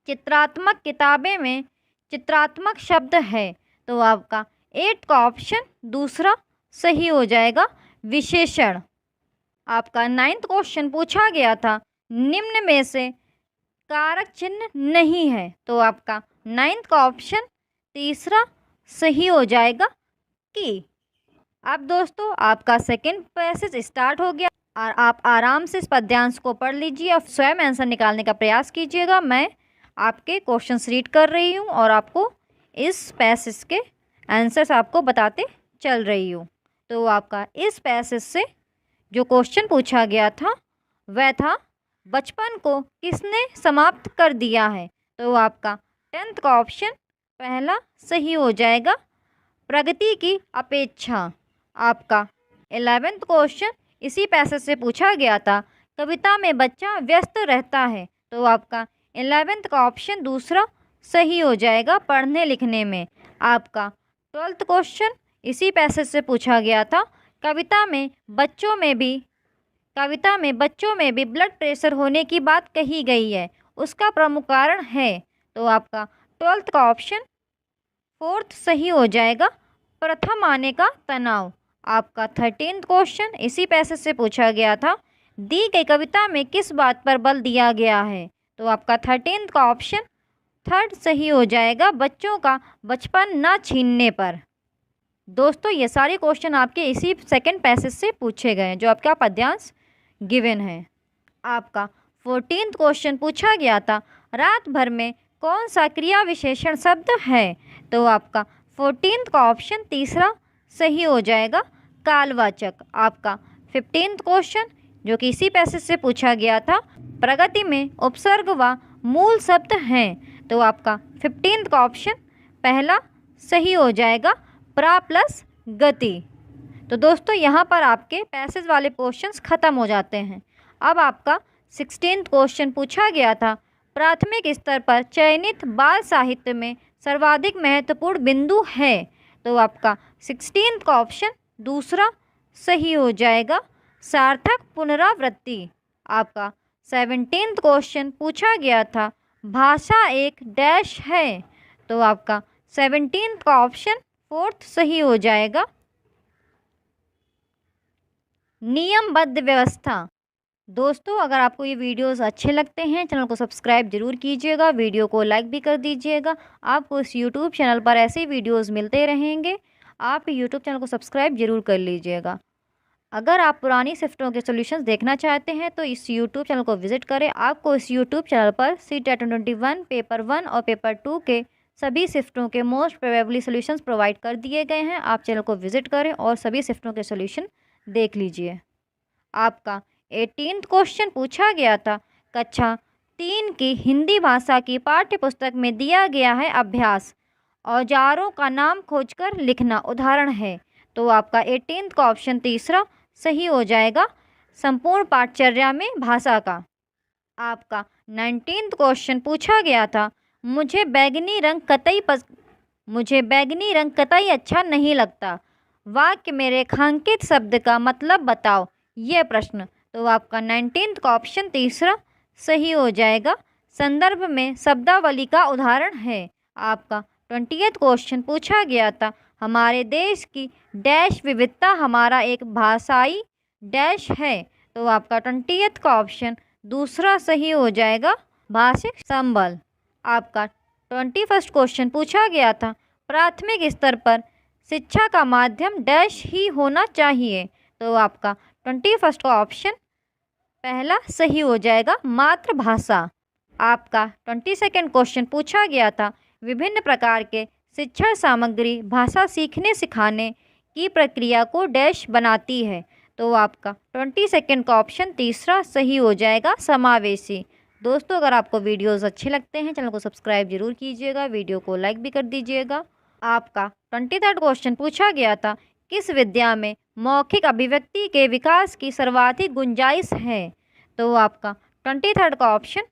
चित्रात्मक किताबें में चित्रात्मक शब्द है। तो आपका एट्थ का ऑप्शन दूसरा सही हो जाएगा, विशेषण। आपका नाइन्थ क्वेश्चन पूछा गया था, निम्न में से कारक चिन्ह नहीं है। तो आपका नाइन्थ का ऑप्शन तीसरा सही हो जाएगा, कि। अब दोस्तों आपका सेकंड पैसेज स्टार्ट हो गया और आप आराम से इस पद्यांश को पढ़ लीजिए और स्वयं आंसर निकालने का प्रयास कीजिएगा। मैं आपके क्वेश्चंस रीड कर रही हूँ और आपको इस पैसेज के आंसर्स आपको बताते चल रही हूँ। तो आपका इस पैसेज से जो क्वेश्चन पूछा गया था वह था, बचपन को किसने समाप्त कर दिया है। तो आपका 10th का ऑप्शन पहला सही हो जाएगा, प्रगति की अपेक्षा। आपका 11th क्वेश्चन इसी पैसेज से पूछा गया था, कविता में बच्चा व्यस्त रहता है। तो आपका 11th का ऑप्शन दूसरा सही हो जाएगा, पढ़ने लिखने में। आपका 12th क्वेश्चन इसी पैसेज से पूछा गया था, कविता में बच्चों में भी ब्लड प्रेशर होने की बात कही गई है, उसका प्रमुख कारण है। तो आपका 12th का ऑप्शन फोर्थ सही हो जाएगा, प्रथम आने का तनाव। आपका 13th क्वेश्चन इसी पैसेज से पूछा गया था, दी गई कविता में किस बात पर बल दिया गया है। तो आपका 13th का ऑप्शन थर्ड सही हो जाएगा, बच्चों का बचपन न छीनने पर। दोस्तों ये सारे क्वेश्चन आपके इसी सेकंड पैसेज से पूछे गए हैं जो आपका पद्यांश गिवन है। आपका 14th क्वेश्चन पूछा गया था, रात भर में कौन सा क्रिया विशेषण शब्द है। तो आपका 14th का ऑप्शन तीसरा सही हो जाएगा, कालवाचक। आपका 15th क्वेश्चन जो कि इसी पैसेज से पूछा गया था, प्रगति में उपसर्ग व मूल शब्द हैं। तो आपका 15th का ऑप्शन पहला सही हो जाएगा, प्रा प्लस गति। तो दोस्तों यहाँ पर आपके पैसेज वाले क्वेश्चंस ख़त्म हो जाते हैं। अब आपका 16th क्वेश्चन पूछा गया था, प्राथमिक स्तर पर चयनित बाल साहित्य में सर्वाधिक महत्वपूर्ण बिंदु है? तो आपका 16 का ऑप्शन दूसरा सही हो जाएगा, सार्थक पुनरावृत्ति। आपका 17 क्वेश्चन पूछा गया था, भाषा एक डैश है? तो आपका 17 का ऑप्शन फोर्थ सही हो जाएगा। नियमबद्ध व्यवस्था। दोस्तों, अगर आपको ये वीडियोस अच्छे लगते हैं, चैनल को सब्सक्राइब जरूर कीजिएगा, वीडियो को लाइक भी कर दीजिएगा। आपको इस यूट्यूब चैनल पर ऐसे ही वीडियोस मिलते रहेंगे, आप यूट्यूब चैनल को सब्सक्राइब जरूर कर लीजिएगा। अगर आप पुरानी शिफ्टों के सॉल्यूशंस देखना चाहते हैं तो इस यूट्यूब चैनल को विजिट करें। आपको इस यूट्यूब चैनल पर CTET 2021 पेपर 1 और पेपर 2 के सभी शिफ्टों के मोस्ट प्रोबेबली सॉल्यूशंस प्रोवाइड कर दिए गए हैं। आप चैनल को विजिट करें और सभी शिफ्टों के सॉल्यूशन देख लीजिए। आपका 18 क्वेश्चन पूछा गया था, कक्षा 3 की हिंदी भाषा की पाठ्य पुस्तक में दिया गया है अभ्यास, औजारों का नाम खोजकर लिखना उदाहरण है? तो आपका 18 का ऑप्शन तीसरा सही हो जाएगा, संपूर्ण पाठचर्या में भाषा का। आपका 19 क्वेश्चन पूछा गया था, मुझे बैगनी रंग कतई अच्छा नहीं लगता, वाक्य में रेखांकित शब्द का मतलब बताओ, यह प्रश्न। तो आपका 19 का ऑप्शन तीसरा सही हो जाएगा, संदर्भ में शब्दावली का उदाहरण है। आपका 20th क्वेश्चन पूछा गया था, हमारे देश की डैश विविधता हमारा एक भाषाई डैश है? तो आपका 20th का ऑप्शन दूसरा सही हो जाएगा, भाषिक संबल। आपका 21st क्वेश्चन पूछा गया था, प्राथमिक स्तर पर शिक्षा का माध्यम डैश ही होना चाहिए? तो आपका 21st का ऑप्शन पहला सही हो जाएगा, मातृभाषा। आपका 22nd क्वेश्चन पूछा गया था, विभिन्न प्रकार के शिक्षण सामग्री भाषा सीखने सिखाने की प्रक्रिया को डैश बनाती है? तो आपका 22nd का ऑप्शन तीसरा सही हो जाएगा, समावेशी। दोस्तों, अगर आपको वीडियोस अच्छे लगते हैं, चैनल को सब्सक्राइब जरूर कीजिएगा, वीडियो को लाइक भी कर दीजिएगा। आपका 23rd क्वेश्चन पूछा गया था, किस विद्या में मौखिक अभिव्यक्ति के विकास की सर्वाधिक गुंजाइश है? तो आपका 23rd का ऑप्शन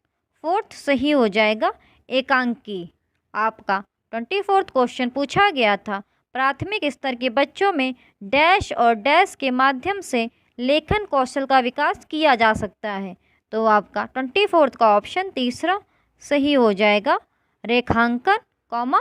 फोर्थ सही हो जाएगा, एकांकी। आपका 24th क्वेश्चन पूछा गया था, प्राथमिक स्तर के बच्चों में डैश और डैश के माध्यम से लेखन कौशल का विकास किया जा सकता है? तो आपका 24th का ऑप्शन तीसरा सही हो जाएगा, रेखांकन कॉमा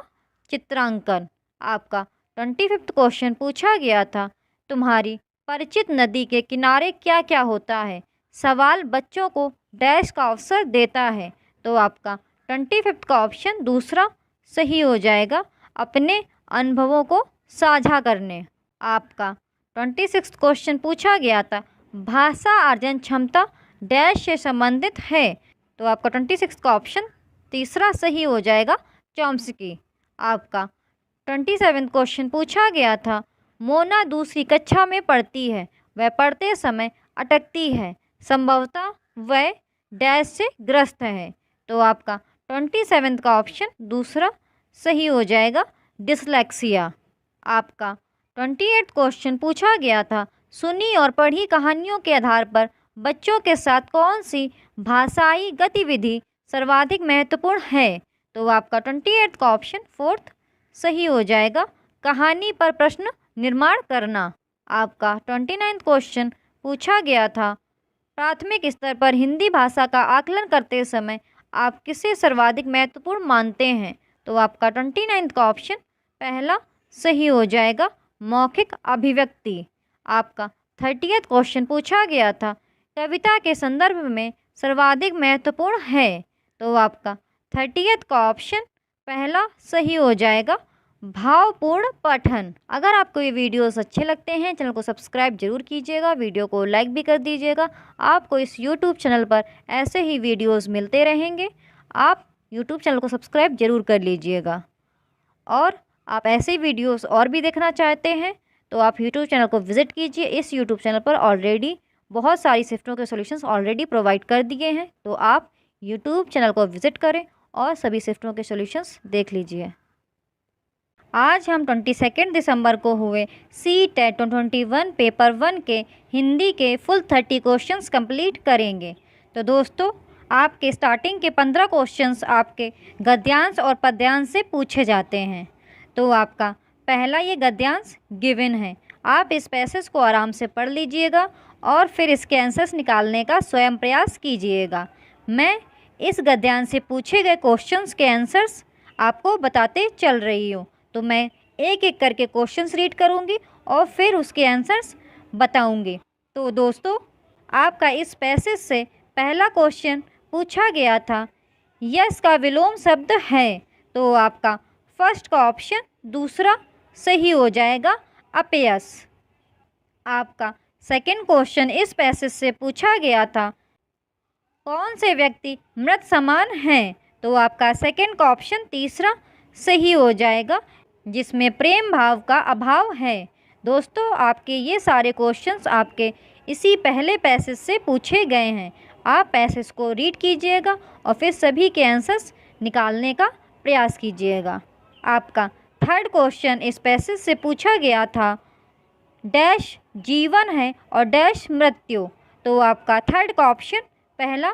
चित्रांकन। आपका 25th क्वेश्चन पूछा गया था, तुम्हारी परिचित नदी के किनारे क्या क्या होता है? सवाल बच्चों को डैश का अवसर देता है? तो आपका 25th का ऑप्शन दूसरा सही हो जाएगा, अपने अनुभवों को साझा करने। आपका 26th क्वेश्चन पूछा गया था, भाषा अर्जन क्षमता डैश से संबंधित है? तो आपका 26th का ऑप्शन तीसरा सही हो जाएगा, चॉम्स्की। आपका 27th क्वेश्चन पूछा गया था, मोना दूसरी कक्षा में पढ़ती है, वह पढ़ते समय अटकती है, संभवतः वह डैश से ग्रस्त है? तो आपका 27th का ऑप्शन दूसरा सही हो जाएगा, डिसलेक्सिया। आपका 28th क्वेश्चन पूछा गया था, सुनी और पढ़ी कहानियों के आधार पर बच्चों के साथ कौन सी भाषाई गतिविधि सर्वाधिक महत्वपूर्ण है? तो आपका 28th का ऑप्शन फोर्थ सही हो जाएगा, कहानी पर प्रश्न निर्माण करना। आपका 29th क्वेश्चन पूछा गया था, प्राथमिक स्तर पर हिंदी भाषा का आकलन करते समय आप किसे सर्वाधिक महत्वपूर्ण मानते हैं? तो आपका 29th का ऑप्शन पहला सही हो जाएगा, मौखिक अभिव्यक्ति। आपका 30th क्वेश्चन पूछा गया था, कविता के संदर्भ में सर्वाधिक महत्वपूर्ण है? तो आपका 30th का ऑप्शन पहला सही हो जाएगा, भावपूर्ण पठन। अगर आपको ये वीडियोस अच्छे लगते हैं, चैनल को सब्सक्राइब जरूर कीजिएगा, वीडियो को लाइक भी कर दीजिएगा। आपको इस यूट्यूब चैनल पर ऐसे ही वीडियोस मिलते रहेंगे, आप यूट्यूब चैनल को सब्सक्राइब जरूर कर लीजिएगा। और आप ऐसे ही वीडियोस और भी देखना चाहते हैं तो आप यूट्यूब चैनल को विज़िट कीजिए। इस यूट्यूब चैनल पर ऑलरेडी बहुत सारी शिफ्टों के सॉल्यूशंस ऑलरेडी प्रोवाइड कर दिए हैं, तो आप यूट्यूब चैनल को विज़िट करें और सभी शिफ्टों के सॉल्यूशंस देख लीजिए। आज हम 22 दिसंबर को हुए CTET 2021 पेपर 1 के हिंदी के फुल 30 क्वेश्चंस कंप्लीट करेंगे। तो दोस्तों, आपके स्टार्टिंग के 15 क्वेश्चंस आपके गद्यांश और पद्यांश से पूछे जाते हैं। तो आपका पहला ये गद्यांश गिवन है, आप इस पैसेज को आराम से पढ़ लीजिएगा और फिर इसके आंसर्स निकालने का स्वयं प्रयास कीजिएगा। मैं इस गद्यांश से पूछे गए क्वेश्चंस के आंसर्स आपको बताते चल रही हूँ। तो मैं एक एक करके क्वेश्चंस रीड करूँगी और फिर उसके आंसर्स बताऊँगी। तो दोस्तों, आपका इस पैसेज से पहला क्वेश्चन पूछा गया था, यस का विलोम शब्द है। तो आपका फर्स्ट का ऑप्शन दूसरा सही हो जाएगा, अपयस। आपका सेकंड क्वेश्चन इस पैसेज से पूछा गया था, कौन से व्यक्ति मृत समान हैं। तो आपका सेकंड का ऑप्शन तीसरा सही हो जाएगा, जिसमें प्रेम भाव का अभाव है। दोस्तों, आपके ये सारे क्वेश्चंस आपके इसी पहले पैसेज से पूछे गए हैं। आप पैसेज को रीड कीजिएगा और फिर सभी के आंसर्स निकालने का प्रयास कीजिएगा। आपका थर्ड क्वेश्चन इस पैसेज से पूछा गया था, डैश जीवन है और डैश मृत्यु। तो आपका थर्ड का ऑप्शन पहला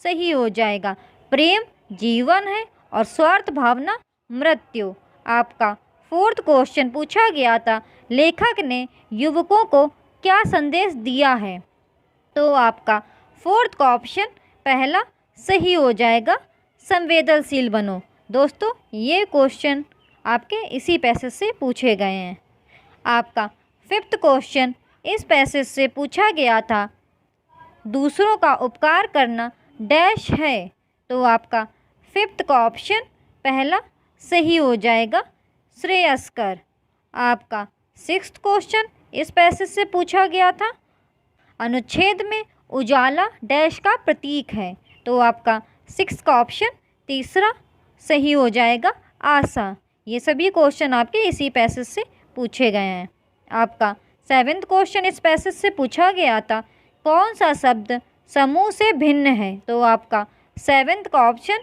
सही हो जाएगा, प्रेम जीवन है और स्वार्थ भावना मृत्यु। आपका फोर्थ क्वेश्चन पूछा गया था, लेखक ने युवकों को क्या संदेश दिया है। तो आपका फोर्थ का ऑप्शन पहला सही हो जाएगा, संवेदनशील बनो। दोस्तों, ये क्वेश्चन आपके इसी पैसेज से पूछे गए हैं। आपका फिफ्थ क्वेश्चन इस पैसेज से पूछा गया था, दूसरों का उपकार करना डैश है। तो आपका फिफ्थ का ऑप्शन पहला सही हो जाएगा, श्रेयस्कर। आपका सिक्स्थ क्वेश्चन इस पैसेज से पूछा गया था, अनुच्छेद में उजाला डैश का प्रतीक है। तो आपका सिक्स्थ का ऑप्शन तीसरा सही हो जाएगा, आशा। ये सभी क्वेश्चन आपके इसी पैसेज से पूछे गए हैं। आपका सेवेंथ क्वेश्चन इस पैसेज से पूछा गया था, कौन सा शब्द समूह से भिन्न है। तो आपका सेवेंथ का ऑप्शन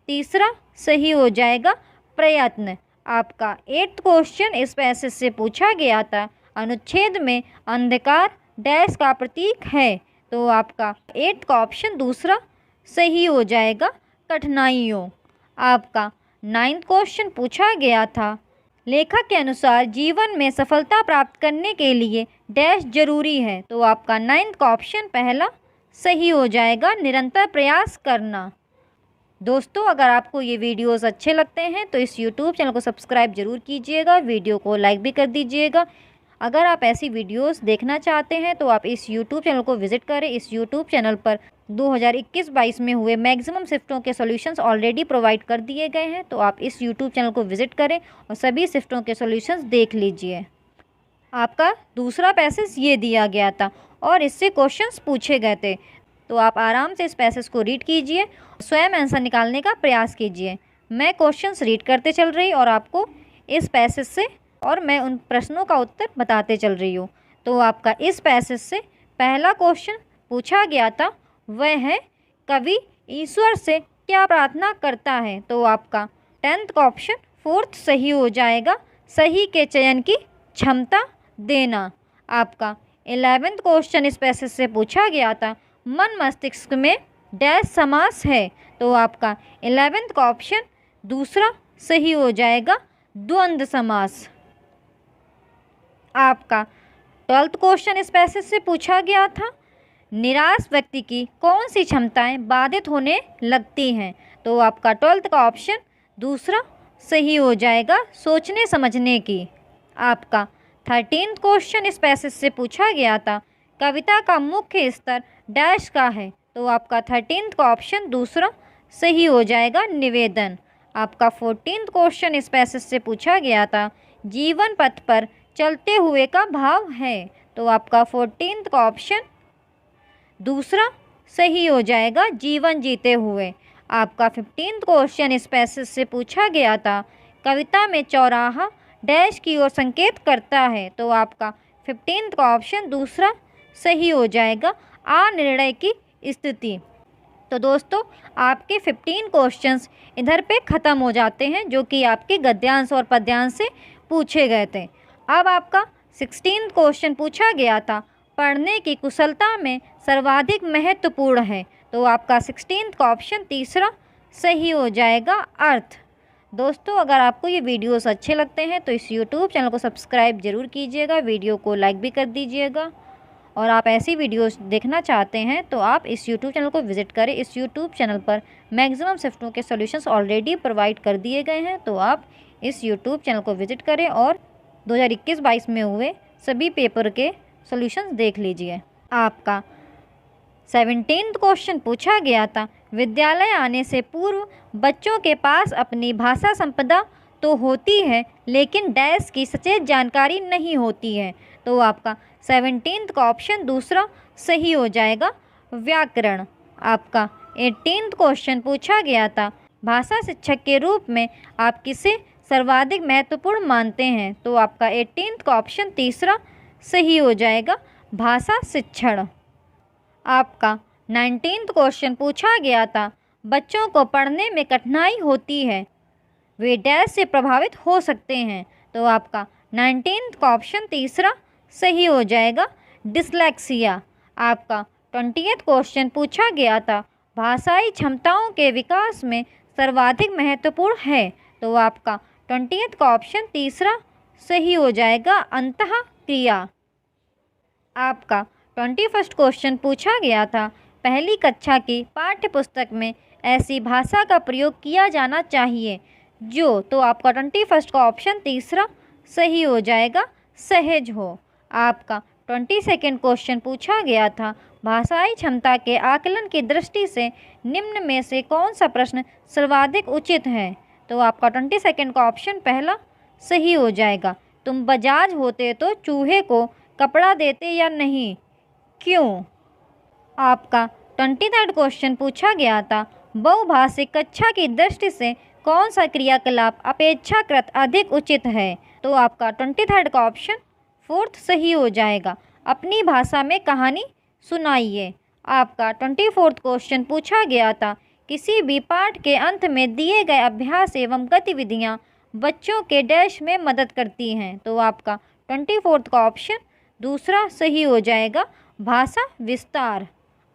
तीसरा सही हो जाएगा, प्रयत्न। आपका एट्थ क्वेश्चन इस पैसेज से पूछा गया था, अनुच्छेद में अंधकार डैश का प्रतीक है। तो आपका एट्थ का ऑप्शन दूसरा सही हो जाएगा, कठिनाइयों। आपका नाइन्थ क्वेश्चन पूछा गया था, लेखक के अनुसार जीवन में सफलता प्राप्त करने के लिए डैश जरूरी है। तो आपका नाइन्थ का ऑप्शन पहला सही हो जाएगा, निरंतर प्रयास करना। दोस्तों, अगर आपको ये वीडियोस अच्छे लगते हैं तो इस YouTube चैनल को सब्सक्राइब ज़रूर कीजिएगा, वीडियो को लाइक भी कर दीजिएगा। अगर आप ऐसी वीडियोस देखना चाहते हैं तो आप इस YouTube चैनल को विज़िट करें। इस YouTube चैनल पर 2021-22 में हुए मैक्सिमम शिफ्टों के सॉल्यूशंस ऑलरेडी प्रोवाइड कर दिए गए हैं, तो आप इस YouTube चैनल को विज़िट करें और सभी शिफ्टों के सॉल्यूशंस देख लीजिए। आपका दूसरा पैसेज ये दिया गया था और इससे क्वेश्चंस पूछे गए थे, तो आप आराम से इस पैसेज को रीड कीजिए, स्वयं आंसर निकालने का प्रयास कीजिए। मैं क्वेश्चंस रीड करते चल रही और आपको इस पैसेज से और मैं उन प्रश्नों का उत्तर बताते चल रही हूँ। तो आपका इस पैसेज से पहला क्वेश्चन पूछा गया था, वह है, कवि ईश्वर से क्या प्रार्थना करता है। तो आपका 10th का ऑप्शन फोर्थ सही हो जाएगा, सही के चयन की क्षमता देना। आपका 11th क्वेश्चन इस पैसेज से पूछा गया था, मन मस्तिष्क में डैश समास है। तो आपका 11th का ऑप्शन दूसरा सही हो जाएगा, द्वंद्व समास। आपका 12th क्वेश्चन इस पैसेज से पूछा गया था, निराश व्यक्ति की कौन सी क्षमताएं बाधित होने लगती हैं। तो आपका 12th का ऑप्शन दूसरा सही हो जाएगा, सोचने समझने की। आपका 13th क्वेश्चन इस पैसेज से पूछा गया था, कविता का मुख्य स्तर डैश का है। तो आपका 13th का ऑप्शन दूसरा सही हो जाएगा, निवेदन। आपका 14th क्वेश्चन इस पैसेज से पूछा गया था, जीवन पथ पर चलते हुए का भाव है। तो आपका 14th का ऑप्शन दूसरा सही हो जाएगा, जीवन जीते हुए। आपका 15th क्वेश्चन इस पैसेज से पूछा गया था, कविता में चौराहा डैश की ओर संकेत करता है। तो आपका 15th का ऑप्शन दूसरा सही हो जाएगा, अनिर्णय की स्थिति। तो दोस्तों, आपके 15 क्वेश्चंस इधर पे ख़त्म हो जाते हैं, जो कि आपके गद्यांश और पद्यांश से पूछे गए थे। अब आपका 16th क्वेश्चन पूछा गया था, पढ़ने की कुशलता में सर्वाधिक महत्वपूर्ण है। तो आपका 16th का ऑप्शन तीसरा सही हो जाएगा अर्थ। दोस्तों अगर आपको ये वीडियोस अच्छे लगते हैं तो इस यूट्यूब चैनल को सब्सक्राइब ज़रूर कीजिएगा, वीडियो को लाइक भी कर दीजिएगा। और आप ऐसी वीडियोस देखना चाहते हैं तो आप इस यूट्यूब चैनल को विज़िट करें। इस यूट्यूब चैनल पर मैक्सिमम शिफ्टों के सॉल्यूशंस ऑलरेडी प्रोवाइड कर दिए गए हैं, तो आप इस यूट्यूब चैनल को विज़िट करें और 2021-22 में हुए सभी पेपर के सॉल्यूशंस देख लीजिए। आपका 17th क्वेश्चन पूछा गया था, विद्यालय आने से पूर्व बच्चों के पास अपनी भाषा संपदा तो होती है लेकिन डैश की सचेत जानकारी नहीं होती है। तो आपका 17th का ऑप्शन दूसरा सही हो जाएगा व्याकरण। आपका 18th क्वेश्चन पूछा गया था, भाषा शिक्षक के रूप में आप किसे सर्वाधिक महत्वपूर्ण मानते हैं। तो आपका 18th का ऑप्शन तीसरा सही हो जाएगा भाषा शिक्षण। आपका 19th क्वेश्चन पूछा गया था, बच्चों को पढ़ने में कठिनाई होती है, वे डैश से प्रभावित हो सकते हैं। तो आपका 19th का ऑप्शन तीसरा सही हो जाएगा डिसलेक्सिया। आपका 20th क्वेश्चन पूछा गया था, भाषाई क्षमताओं के विकास में सर्वाधिक महत्वपूर्ण है। तो आपका 20th का ऑप्शन तीसरा सही हो जाएगा अंतःक्रिया। आपका 21st क्वेश्चन पूछा गया था, पहली कक्षा की पाठ्य पुस्तक में ऐसी भाषा का प्रयोग किया जाना चाहिए जो। तो आपका 21st का ऑप्शन तीसरा सही हो जाएगा सहज हो। आपका 22nd क्वेश्चन पूछा गया था, भाषाई क्षमता के आकलन की दृष्टि से निम्न में से कौन सा प्रश्न सर्वाधिक उचित है। तो आपका 22nd का ऑप्शन पहला सही हो जाएगा, तुम बजाज होते तो चूहे को कपड़ा देते या नहीं, क्यों। आपका 23rd क्वेश्चन पूछा गया था, बहुभाषिक कक्षा की दृष्टि से कौन सा क्रियाकलाप अपेक्षाकृत अधिक उचित है। तो आपका 23rd का ऑप्शन फोर्थ सही हो जाएगा, अपनी भाषा में कहानी सुनाइए। आपका 24th क्वेश्चन पूछा गया था, किसी भी पाठ के अंत में दिए गए अभ्यास एवं गतिविधियां बच्चों के डैश में मदद करती हैं। तो आपका 24th का ऑप्शन दूसरा सही हो जाएगा भाषा विस्तार।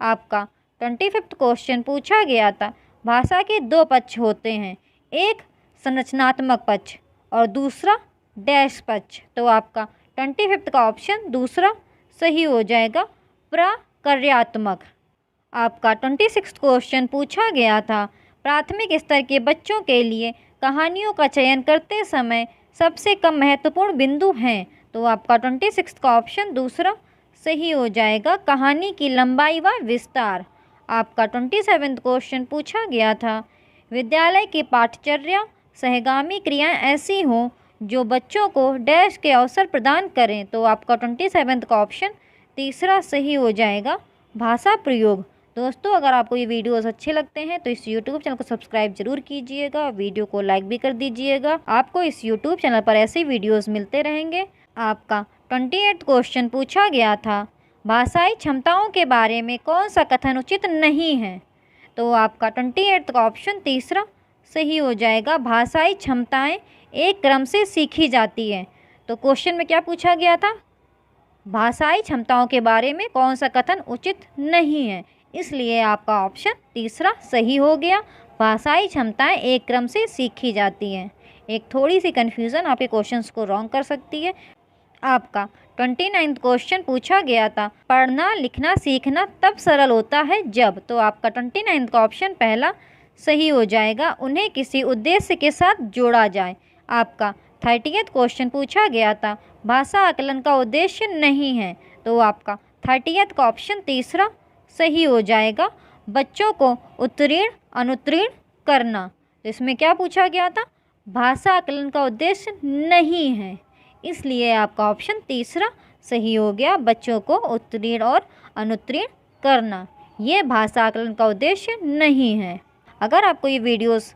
आपका 25th क्वेश्चन पूछा गया था, भाषा के दो पक्ष होते हैं, एक संरचनात्मक पक्ष और दूसरा डैश पक्ष। तो आपका 25th का ऑप्शन दूसरा सही हो जाएगा प्रक्रियात्मक। आपका 26th क्वेश्चन पूछा गया था, प्राथमिक स्तर के बच्चों के लिए कहानियों का चयन करते समय सबसे कम महत्वपूर्ण बिंदु हैं। तो आपका 26th का ऑप्शन दूसरा सही हो जाएगा कहानी की लंबाई व विस्तार। आपका 27th क्वेश्चन पूछा गया था, विद्यालय की पाठचर्या सहगामी क्रियाएं ऐसी हों जो बच्चों को डैश के अवसर प्रदान करें। तो आपका 27th का ऑप्शन तीसरा सही हो जाएगा भाषा प्रयोग। दोस्तों अगर आपको ये वीडियोस अच्छे लगते हैं तो इस यूट्यूब चैनल को सब्सक्राइब जरूर कीजिएगा, वीडियो को लाइक भी कर दीजिएगा। आपको इस यूट्यूब चैनल पर ऐसे वीडियोस मिलते रहेंगे। आपका 28th क्वेश्चन पूछा गया था, भाषाई क्षमताओं के बारे में कौन सा कथन उचित नहीं है। तो आपका 28th का ऑप्शन तीसरा सही हो जाएगा भाषाई क्षमताएं एक क्रम से सीखी जाती है। तो क्वेश्चन में क्या पूछा गया था, भाषाई क्षमताओं के बारे में कौन सा कथन उचित नहीं है, इसलिए आपका ऑप्शन तीसरा सही हो गया, भाषाई क्षमताएं एक क्रम से सीखी जाती हैं। एक थोड़ी सी कन्फ्यूज़न आपके क्वेश्चंस को रॉन्ग कर सकती है। आपका 29th क्वेश्चन पूछा गया था, पढ़ना लिखना सीखना तब सरल होता है जब। तो आपका 29th का ऑप्शन पहला सही हो जाएगा, उन्हें किसी उद्देश्य के साथ जोड़ा जाए। आपका 30th क्वेश्चन पूछा गया था, भाषा आकलन का उद्देश्य नहीं है। तो आपका 30th का ऑप्शन तीसरा सही हो जाएगा, बच्चों को उत्तीर्ण अनुत्तीर्ण करना। तो इसमें क्या पूछा गया था, भाषा आकलन का उद्देश्य नहीं है, इसलिए आपका ऑप्शन तीसरा सही हो गया, बच्चों को उत्तीर्ण और अनुत्तीर्ण करना, ये भाषा आकलन का उद्देश्य नहीं है। अगर आपको ये वीडियोस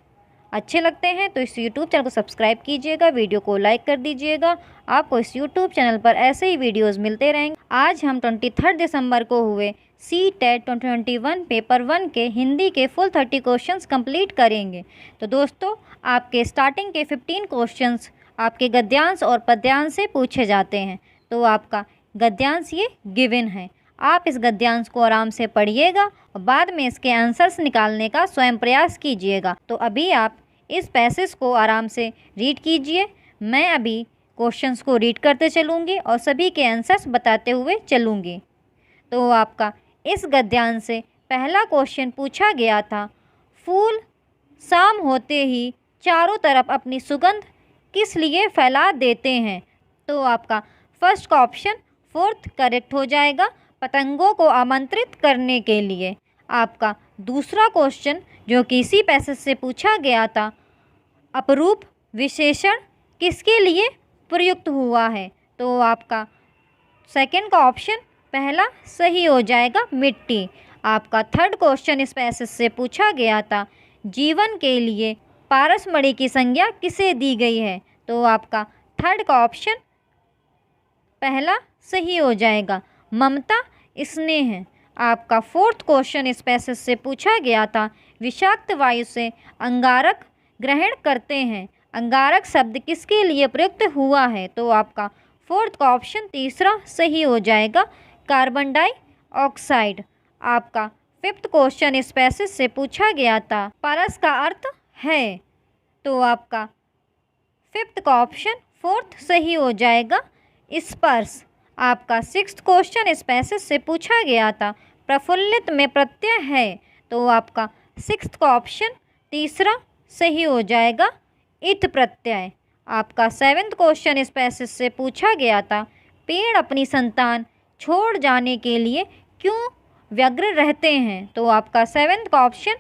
अच्छे लगते हैं तो इस YouTube चैनल को सब्सक्राइब कीजिएगा, वीडियो को लाइक कर दीजिएगा। आपको इस YouTube चैनल पर ऐसे ही वीडियोस मिलते रहेंगे। आज हम 23 दिसंबर को हुए CTET 2021 पेपर 1 के हिंदी के फुल 30 क्वेश्चंस कंप्लीट करेंगे। तो दोस्तों आपके स्टार्टिंग के 15 क्वेश्चंस आपके गद्यांश और पद्यांश से पूछे जाते हैं। तो आपका गद्यांश ये गिवन है। आप इस गद्यांश को आराम से पढ़िएगा और बाद में इसके आंसर्स निकालने का स्वयं प्रयास कीजिएगा। तो अभी आप इस पैसेज को आराम से रीड कीजिए। मैं अभी क्वेश्चंस को रीड करते चलूँगी और सभी के आंसर्स बताते हुए चलूँगी। तो आपका इस गद्यांश से पहला क्वेश्चन पूछा गया था, फूल शाम होते ही चारों तरफ अपनी सुगंध किस लिए फैला देते हैं। तो आपका फर्स्ट का ऑप्शन फोर्थ करेक्ट हो जाएगा, पतंगों को आमंत्रित करने के लिए। आपका दूसरा क्वेश्चन जो कि इसी पैसेज से पूछा गया था, अपरूप विशेषण किसके लिए प्रयुक्त हुआ है। तो आपका सेकंड का ऑप्शन पहला सही हो जाएगा, मिट्टी। आपका थर्ड क्वेश्चन इस पैसेज से पूछा गया था, जीवन के लिए पारसमणि की संज्ञा किसे दी गई है। तो आपका थर्ड का ऑप्शन पहला सही हो जाएगा, ममता स्नेह। आपका फोर्थ क्वेश्चन इस पैसेज से पूछा गया था, विषाक्त वायु से अंगारक ग्रहण करते हैं, अंगारक शब्द किसके लिए प्रयुक्त हुआ है। तो आपका फोर्थ का ऑप्शन तीसरा सही हो जाएगा, कार्बन डाइऑक्साइड। आपका फिफ्थ क्वेश्चन इस पैसेज से पूछा गया था, पारस का अर्थ है। तो आपका फिफ्थ का ऑप्शन फोर्थ सही हो जाएगा, स्पर्श। आपका सिक्स्थ क्वेश्चन इस पैसेज से पूछा गया था, प्रफुल्लित में प्रत्यय है। तो आपका सिक्स्थ का ऑप्शन तीसरा सही हो जाएगा, इत प्रत्यय। आपका सेवेंथ क्वेश्चन इस पैसेज से पूछा गया था, पेड़ अपनी संतान छोड़ जाने के लिए क्यों व्यग्र रहते हैं। तो आपका सेवेंथ का ऑप्शन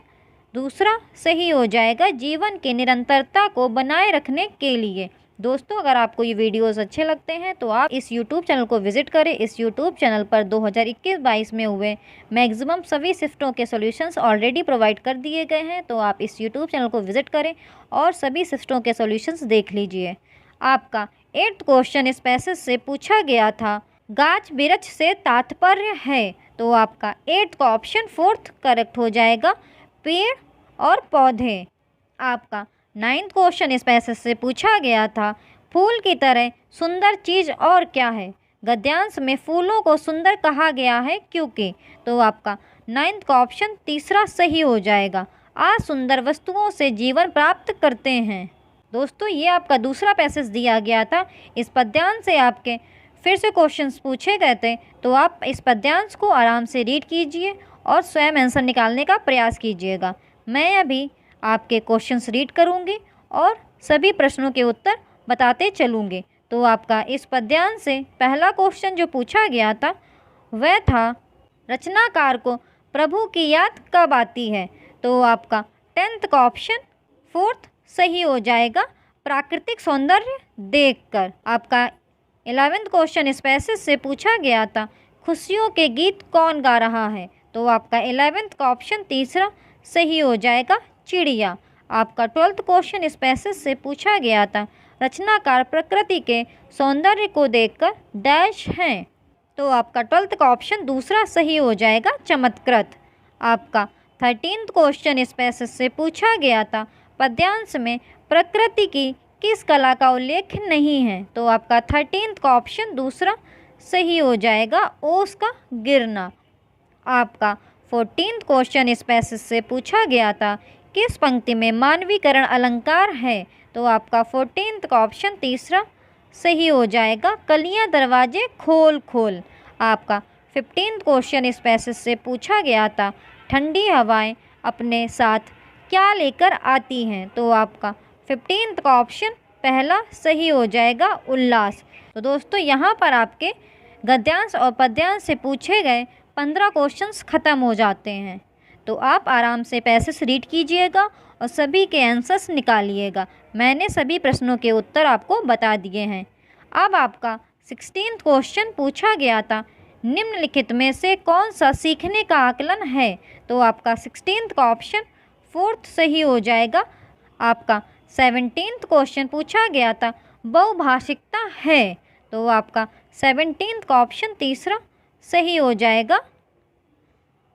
दूसरा सही हो जाएगा, जीवन की निरंतरता को बनाए रखने के लिए। दोस्तों, अगर आपको ये वीडियोस अच्छे लगते हैं तो आप इस YouTube चैनल को विज़िट करें। इस YouTube चैनल पर 2021-22 में हुए मैक्सिमम सभी शिफ्टों के सॉल्यूशंस ऑलरेडी प्रोवाइड कर दिए गए हैं। तो आप इस YouTube चैनल को विज़िट करें और सभी शिफ्टों के सॉल्यूशंस देख लीजिए। आपका 8th क्वेश्चन इस पैसेज से पूछा गया था, गाछ बिरछ से तात्पर्य है। तो आपका 8th का ऑप्शन फोर्थ करेक्ट हो जाएगा, पेड़ और पौधे। आपका 9th क्वेश्चन इस पैसेज से पूछा गया था, फूल की तरह सुंदर चीज़ और क्या है। गद्यांश में फूलों को सुंदर कहा गया है क्योंकि। तो आपका 9th का ऑप्शन तीसरा सही हो जाएगा, आज सुंदर वस्तुओं से जीवन प्राप्त करते हैं। दोस्तों, ये आपका दूसरा पैसेज दिया गया था। इस पद्यांश से आपके फिर से क्वेश्चंस पूछे गए थे, तो आप इस पद्यांश को आराम से रीड कीजिए और स्वयं आंसर निकालने का प्रयास कीजिएगा। मैं अभी आपके क्वेश्चंस रीड करूंगी और सभी प्रश्नों के उत्तर बताते चलूंगी। तो आपका इस पद्यांश से पहला क्वेश्चन जो पूछा गया था वह था, रचनाकार को प्रभु की याद कब आती है। तो आपका 10th का ऑप्शन फोर्थ सही हो जाएगा, प्राकृतिक सौंदर्य देखकर। आपका 11th क्वेश्चन इस पैसेज से पूछा गया था, खुशियों के गीत कौन गा रहा है। तो आपका 11th का ऑप्शन तीसरा सही हो जाएगा, चिड़िया। आपका 12th क्वेश्चन इस पैसेज से पूछा गया था, रचनाकार प्रकृति के सौंदर्य को देखकर डैश हैं। तो आपका 12th का ऑप्शन दूसरा सही हो जाएगा, चमत्कृत। आपका 13th क्वेश्चन इस पैसेज से पूछा गया था, पद्यांश में प्रकृति की किस कला का उल्लेख नहीं है। तो आपका 13th का ऑप्शन दूसरा सही हो जाएगा, ओस का गिरना। आपका 14th क्वेश्चन इस पैसेज से पूछा गया था, किस पंक्ति में मानवीकरण अलंकार है। तो आपका 14th का ऑप्शन तीसरा सही हो जाएगा, कलियां दरवाजे खोल खोल। आपका 15th क्वेश्चन इस पैसेज से पूछा गया था, ठंडी हवाएं अपने साथ क्या लेकर आती हैं। तो आपका 15th का ऑप्शन पहला सही हो जाएगा, उल्लास। तो दोस्तों, यहाँ पर आपके गद्यांश और पद्यांश से पूछे गए 15 क्वेश्चंस ख़त्म हो जाते हैं। तो आप आराम से पैसेज रीड कीजिएगा और सभी के आंसर्स निकालिएगा। मैंने सभी प्रश्नों के उत्तर आपको बता दिए हैं। अब आपका 16th क्वेश्चन पूछा गया था, निम्नलिखित में से कौन सा सीखने का आकलन है। तो आपका 16th का ऑप्शन फोर्थ सही हो जाएगा। आपका 17th क्वेश्चन पूछा गया था, बहुभाषिकता है। तो आपका 17th का ऑप्शन तीसरा सही हो जाएगा,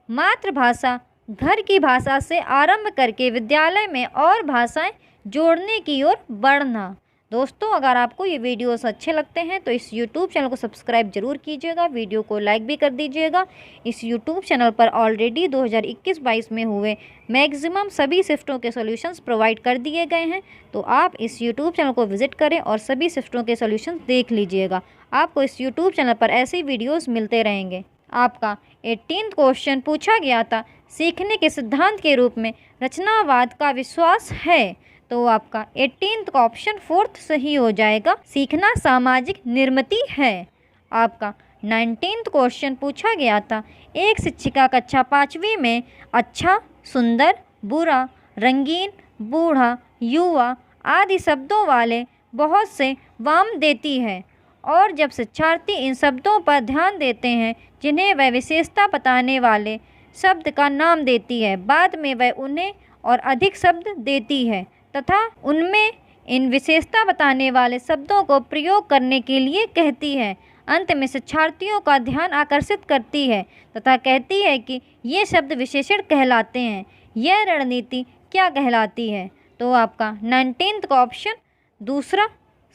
मातृभाषा घर की भाषा से आरंभ करके विद्यालय में और भाषाएं जोड़ने की ओर बढ़ना। दोस्तों अगर आपको ये वीडियोस अच्छे लगते हैं तो इस यूट्यूब चैनल को सब्सक्राइब जरूर कीजिएगा, वीडियो को लाइक भी कर दीजिएगा। इस यूट्यूब चैनल पर ऑलरेडी 2021-22 में हुए मैक्सिमम सभी शिफ्टों के सॉल्यूशंस प्रोवाइड कर दिए गए हैं, तो आप इस यूट्यूब चैनल को विजिट करें और सभी शिफ्टों के सॉल्यूशंस देख लीजिएगा। आपको इस यूट्यूब चैनल पर ऐसे ही वीडियोज़ मिलते रहेंगे। आपका 18th क्वेश्चन पूछा गया था, सीखने के सिद्धांत के रूप में रचनावाद का विश्वास है, तो आपका 18th का ऑप्शन 4th सही हो जाएगा, सीखना सामाजिक निर्मित है। आपका 19th क्वेश्चन पूछा गया था, एक शिक्षिका कक्षा 5वीं में अच्छा, सुंदर, बुरा, रंगीन, बूढ़ा, युवा आदि शब्दों वाले बहुत से वाम देती है, और जब शिक्षार्थी इन शब्दों पर ध्यान देते हैं जिन्हें वह विशेषता बताने वाले शब्द का नाम देती है, बाद में वह उन्हें और अधिक शब्द देती है तथा उनमें इन विशेषता बताने वाले शब्दों को प्रयोग करने के लिए कहती है। अंत में शिक्षार्थियों का ध्यान आकर्षित करती है तथा कहती है कि ये शब्द विशेषण कहलाते हैं। यह रणनीति क्या कहलाती है? तो आपका 19th का ऑप्शन दूसरा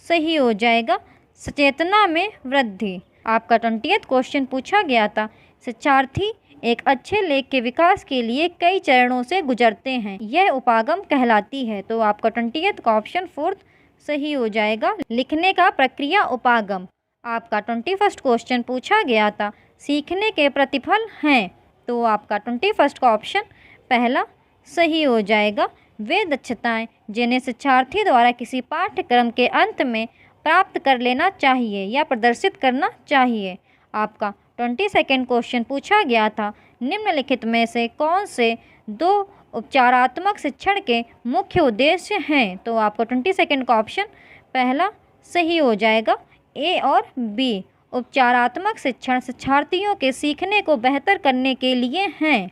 सही हो जाएगा, सचेतना में वृद्धि। आपका 20th क्वेश्चन पूछा गया था, शिक्षार्थी एक अच्छे लेख के विकास के लिए कई चरणों से गुजरते हैं, यह उपागम कहलाती है, तो आपका 20th का ऑप्शन 4th सही हो जाएगा, लिखने का प्रक्रिया उपागम। आपका 21st क्वेश्चन पूछा गया था, सीखने के प्रतिफल हैं, तो आपका 21st का ऑप्शन पहला सही हो जाएगा, वे दक्षताएं जिन्हें शिक्षार्थी द्वारा किसी पाठ्यक्रम के अंत में प्राप्त कर लेना चाहिए या प्रदर्शित करना चाहिए। आपका 22nd क्वेश्चन पूछा गया था, निम्नलिखित में से कौन से दो उपचारात्मक शिक्षण के मुख्य उद्देश्य हैं, तो आपको 22nd का ऑप्शन पहला सही हो जाएगा, ए और बी। उपचारात्मक शिक्षण शिक्षार्थियों के सीखने को बेहतर करने के लिए हैं।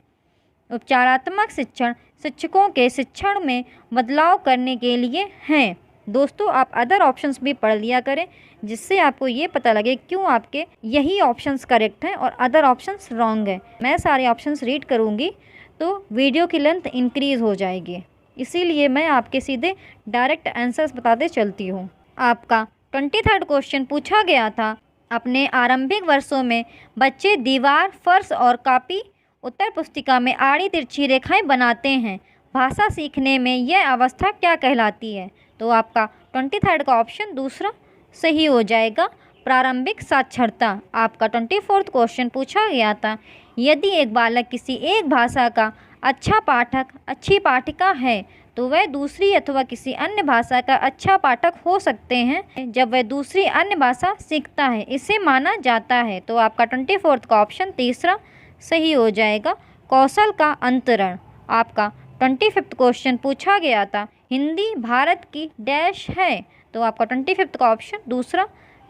उपचारात्मक शिक्षण शिक्षकों के शिक्षण में बदलाव करने के लिए हैं। दोस्तों आप अदर ऑप्शंस भी पढ़ लिया करें, जिससे आपको ये पता लगे क्यों आपके यही ऑप्शंस करेक्ट हैं और अदर ऑप्शंस रॉन्ग हैं। मैं सारे ऑप्शंस रीड करूँगी तो वीडियो की लेंथ इंक्रीज़ हो जाएगी, इसीलिए मैं आपके सीधे डायरेक्ट आंसर्स बताते चलती हूँ। आपका 23rd क्वेश्चन पूछा गया था, अपने आरंभिक वर्षों में बच्चे दीवार, फर्श और कॉपी उत्तर पुस्तिका में आड़ी तिरछी रेखाएं बनाते हैं, भाषा सीखने में यह अवस्था क्या कहलाती है, तो आपका 23rd का ऑप्शन दूसरा सही हो जाएगा, प्रारंभिक साक्षरता। आपका 24th क्वेश्चन पूछा गया था, यदि एक बालक किसी एक भाषा का अच्छा पाठक, अच्छी पाठिका है, तो वह दूसरी अथवा किसी अन्य भाषा का अच्छा पाठक हो सकते हैं जब वह दूसरी अन्य भाषा सीखता है, इसे माना जाता है, तो आपका 24th का ऑप्शन तीसरा सही हो जाएगा, कौशल का अंतरण। आपका 25th क्वेश्चन पूछा गया था, हिंदी भारत की डैश है, तो आपका 25th का ऑप्शन दूसरा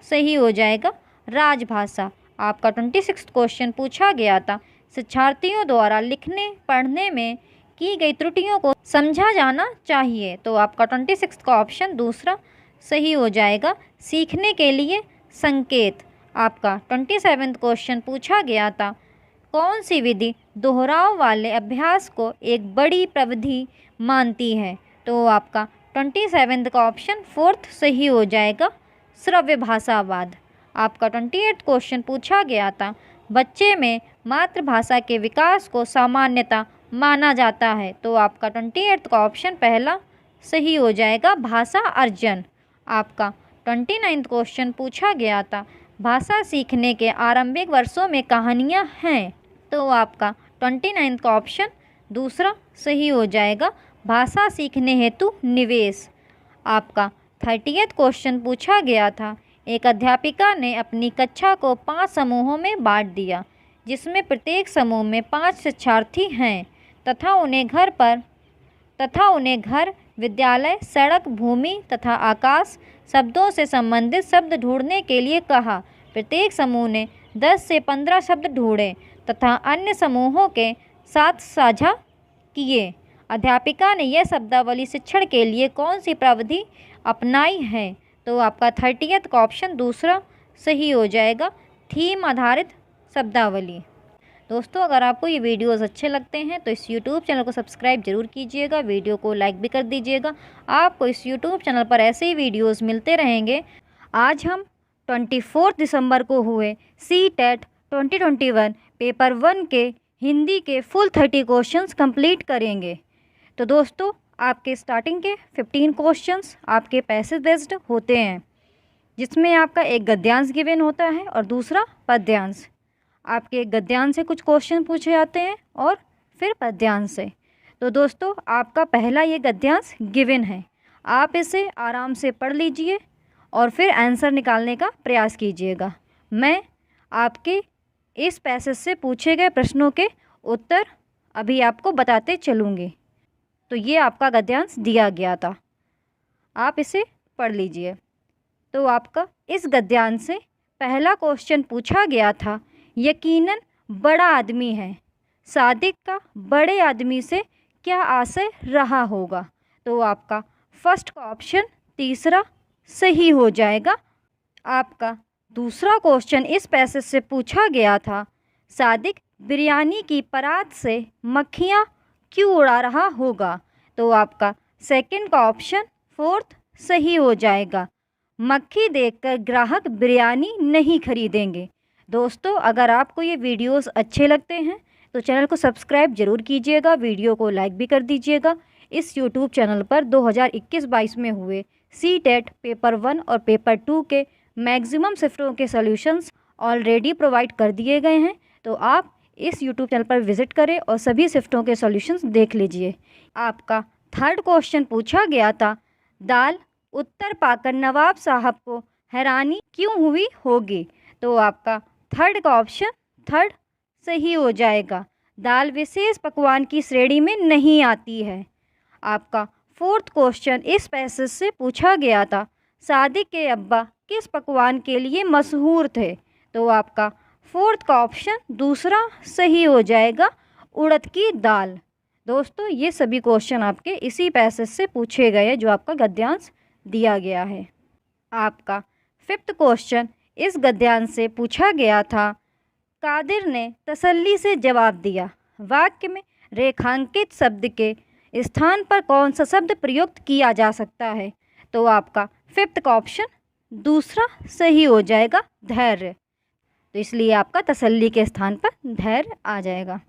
सही हो जाएगा, राजभाषा। आपका 26th क्वेश्चन पूछा गया था, शिक्षार्थियों द्वारा लिखने पढ़ने में की गई त्रुटियों को समझा जाना चाहिए, तो आपका 26th का ऑप्शन दूसरा सही हो जाएगा, सीखने के लिए संकेत। आपका 27th क्वेश्चन पूछा गया था, कौन सी विधि दोहराव वाले अभ्यास को एक बड़ी प्रविधि मानती है, तो आपका 27th का ऑप्शन 4th सही हो जाएगा, श्रव्य भाषावाद। आपका 28th क्वेश्चन पूछा गया था, बच्चे में मातृभाषा के विकास को सामान्यता माना जाता है, तो आपका 28th का ऑप्शन पहला सही हो जाएगा, भाषा अर्जन। आपका 29th क्वेश्चन पूछा गया था, भाषा सीखने के आरंभिक वर्षों में कहानियाँ हैं, तो आपका 29th का ऑप्शन दूसरा सही हो जाएगा, भाषा सीखने हेतु निवेश। आपका 30th क्वेश्चन पूछा गया था, एक अध्यापिका ने अपनी कक्षा को 5 समूहों में बांट दिया, जिसमें प्रत्येक समूह में 5 शिक्षार्थी हैं तथा उन्हें घर, विद्यालय, सड़क, भूमि तथा आकाश शब्दों से संबंधित शब्द ढूंढने के लिए कहा। प्रत्येक समूह ने 10 से 15 शब्द ढूंढे तथा अन्य समूहों के साथ साझा किए। अध्यापिका ने यह शब्दावली शिक्षण के लिए कौन सी प्रविधि अपनाई है, तो आपका 30th का ऑप्शन दूसरा सही हो जाएगा, थीम आधारित शब्दावली। दोस्तों अगर आपको ये वीडियोस अच्छे लगते हैं तो इस यूट्यूब चैनल को सब्सक्राइब ज़रूर कीजिएगा, वीडियो को लाइक भी कर दीजिएगा। आपको इस यूट्यूब चैनल पर ऐसे ही वीडियोस मिलते रहेंगे। आज हम 24 दिसंबर को हुए सी-टेट 2021 पेपर 1 के हिंदी के फुल 30 क्वेश्चंस कंप्लीट करेंगे। तो दोस्तों आपके स्टार्टिंग के 15 क्वेश्चंस आपके पैसेज बेस्ड होते हैं, जिसमें आपका एक गद्यांश गिवन होता है और दूसरा पद्यांश। आपके गद्यांश से कुछ क्वेश्चन पूछे जाते हैं और फिर पद्यांश से। तो दोस्तों आपका पहला ये गद्यांश गिवन है, आप इसे आराम से पढ़ लीजिए और फिर आंसर निकालने का प्रयास कीजिएगा। मैं आपके इस पैसेज से पूछे गए प्रश्नों के उत्तर अभी आपको बताते चलूँगी। तो ये आपका गद्यांश दिया गया था, आप इसे पढ़ लीजिए। तो आपका इस गद्यांश से पहला क्वेश्चन पूछा गया था, यकीनन बड़ा आदमी है, सादिक का बड़े आदमी से क्या आशय रहा होगा। तो आपका फर्स्ट का ऑप्शन तीसरा सही हो जाएगा। आपका दूसरा क्वेश्चन इस पैसेज से पूछा गया था, सादिक बिरयानी की परात से मक्खियाँ क्यों उड़ा रहा होगा। तो आपका सेकंड का ऑप्शन फोर्थ सही हो जाएगा, मक्खी देखकर ग्राहक बिरयानी नहीं खरीदेंगे। दोस्तों अगर आपको ये वीडियोस अच्छे लगते हैं तो चैनल को सब्सक्राइब ज़रूर कीजिएगा, वीडियो को लाइक भी कर दीजिएगा। इस यूट्यूब चैनल पर 2021-22 में हुए सी-टेट पेपर 1 और पेपर 2 के मैक्सिमम शिफ्टों के सॉल्यूशंस ऑलरेडी प्रोवाइड कर दिए गए हैं। तो आप इस यूट्यूब चैनल पर विज़िट करें और सभी शिफ्टों के सॉल्यूशंस देख लीजिए। आपका थर्ड क्वेश्चन पूछा गया था, दाल उत्तर पाकर नवाब साहब को हैरानी क्यों हुई होगी। तो आपका थर्ड का ऑप्शन थर्ड सही हो जाएगा, दाल विशेष पकवान की श्रेणी में नहीं आती है। आपका फोर्थ क्वेश्चन इस पैसेज से पूछा गया था, सादिक के अब्बा किस पकवान के लिए मशहूर थे। तो आपका फोर्थ का ऑप्शन दूसरा सही हो जाएगा, उड़द की दाल। दोस्तों ये सभी क्वेश्चन आपके इसी पैसेज से पूछे गए हैं जो आपका गद्यांश दिया गया है। आपका फिफ्थ क्वेश्चन इस गद्यांश से पूछा गया था, कादिर ने तसल्ली से जवाब दिया, वाक्य में रेखांकित शब्द के स्थान पर कौन सा शब्द प्रयुक्त किया जा सकता है। तो आपका फिफ्थ का ऑप्शन दूसरा सही हो जाएगा, धैर्य। तो इसलिए आपका तसल्ली के स्थान पर धैर्य आ जाएगा।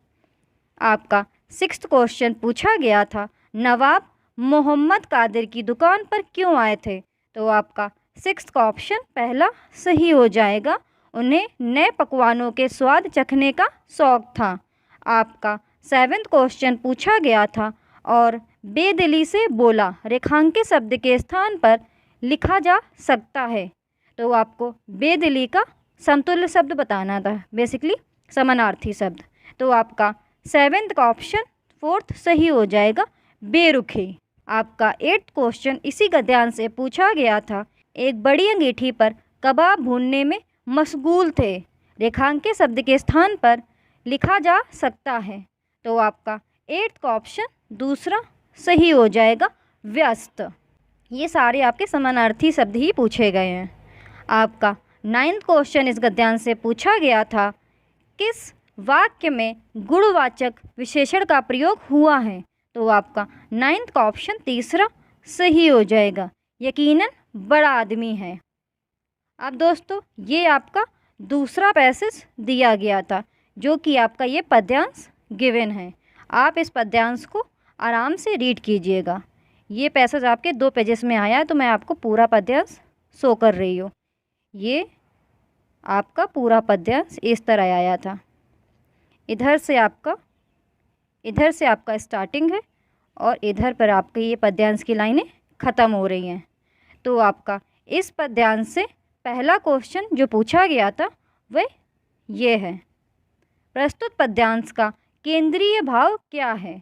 आपका सिक्स्थ क्वेश्चन पूछा गया था, नवाब मोहम्मद कादिर की दुकान पर क्यों आए थे। तो आपका सिक्स्थ का ऑप्शन पहला सही हो जाएगा, उन्हें नए पकवानों के स्वाद चखने का शौक़ था। आपका सेवेंथ क्वेश्चन पूछा गया था, और बेदिली से बोला रेखांकित शब्द के स्थान पर लिखा जा सकता है। तो आपको बेदिली का समतुल्य शब्द बताना था, बेसिकली समानार्थी शब्द। तो आपका सेवेंथ का ऑप्शन फोर्थ सही हो जाएगा, बेरुखी। आपका एट्थ क्वेश्चन इसी गद्यांश से पूछा गया था, एक बड़ी अंगीठी पर कबाब भूनने में मशगूल थे, रेखांकित शब्द के स्थान पर लिखा जा सकता है। तो आपका एट्थ का ऑप्शन दूसरा सही हो जाएगा, व्यस्त। ये सारे आपके समानार्थी शब्द ही पूछे गए हैं। आपका नाइन्थ क्वेश्चन इस गद्यांश से पूछा गया था, किस वाक्य में गुणवाचक विशेषण का प्रयोग हुआ है। तो आपका नाइन्थ का ऑप्शन तीसरा सही हो जाएगा, यकीनन बड़ा आदमी है। अब दोस्तों ये आपका दूसरा पैसेज दिया गया था, जो कि आपका ये पद्यांश गिवन है। आप इस पद्यांश को आराम से रीड कीजिएगा। ये पैसेज आपके 2 पेजेस में आया है, तो मैं आपको पूरा पद्यांश शो कर रही हूँ। ये आपका पूरा पद्यांश इस तरह आया था, इधर से आपका स्टार्टिंग है और इधर पर आपके ये पद्यांश की लाइनें ख़त्म हो रही हैं। तो आपका इस पद्यांश से पहला क्वेश्चन जो पूछा गया था वह ये है, प्रस्तुत पद्यांश का केंद्रीय भाव क्या है।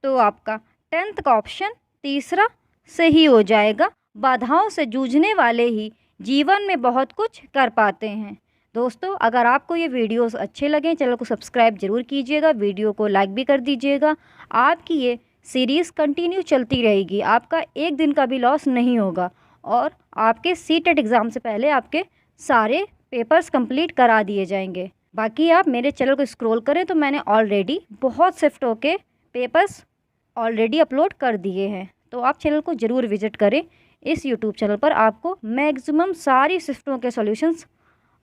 तो आपका 10th का ऑप्शन तीसरा सही हो जाएगा, बाधाओं से जूझने वाले ही जीवन में बहुत कुछ कर पाते हैं। दोस्तों अगर आपको ये वीडियोस अच्छे लगें चैनल को सब्सक्राइब ज़रूर कीजिएगा, वीडियो को लाइक भी कर दीजिएगा। आपकी ये सीरीज़ कंटिन्यू चलती रहेगी, आपका एक दिन का भी लॉस नहीं होगा और आपके सी-टेट एग्ज़ाम से पहले आपके सारे पेपर्स कंप्लीट करा दिए जाएंगे। बाकी आप मेरे चैनल को स्क्रॉल करें तो मैंने ऑलरेडी बहुत शिफ्टों के पेपर्स ऑलरेडी अपलोड कर दिए हैं, तो आप चैनल को ज़रूर विजिट करें। इस यूट्यूब चैनल पर आपको मैक्सिमम सारी शिफ्टों के सॉल्यूशंस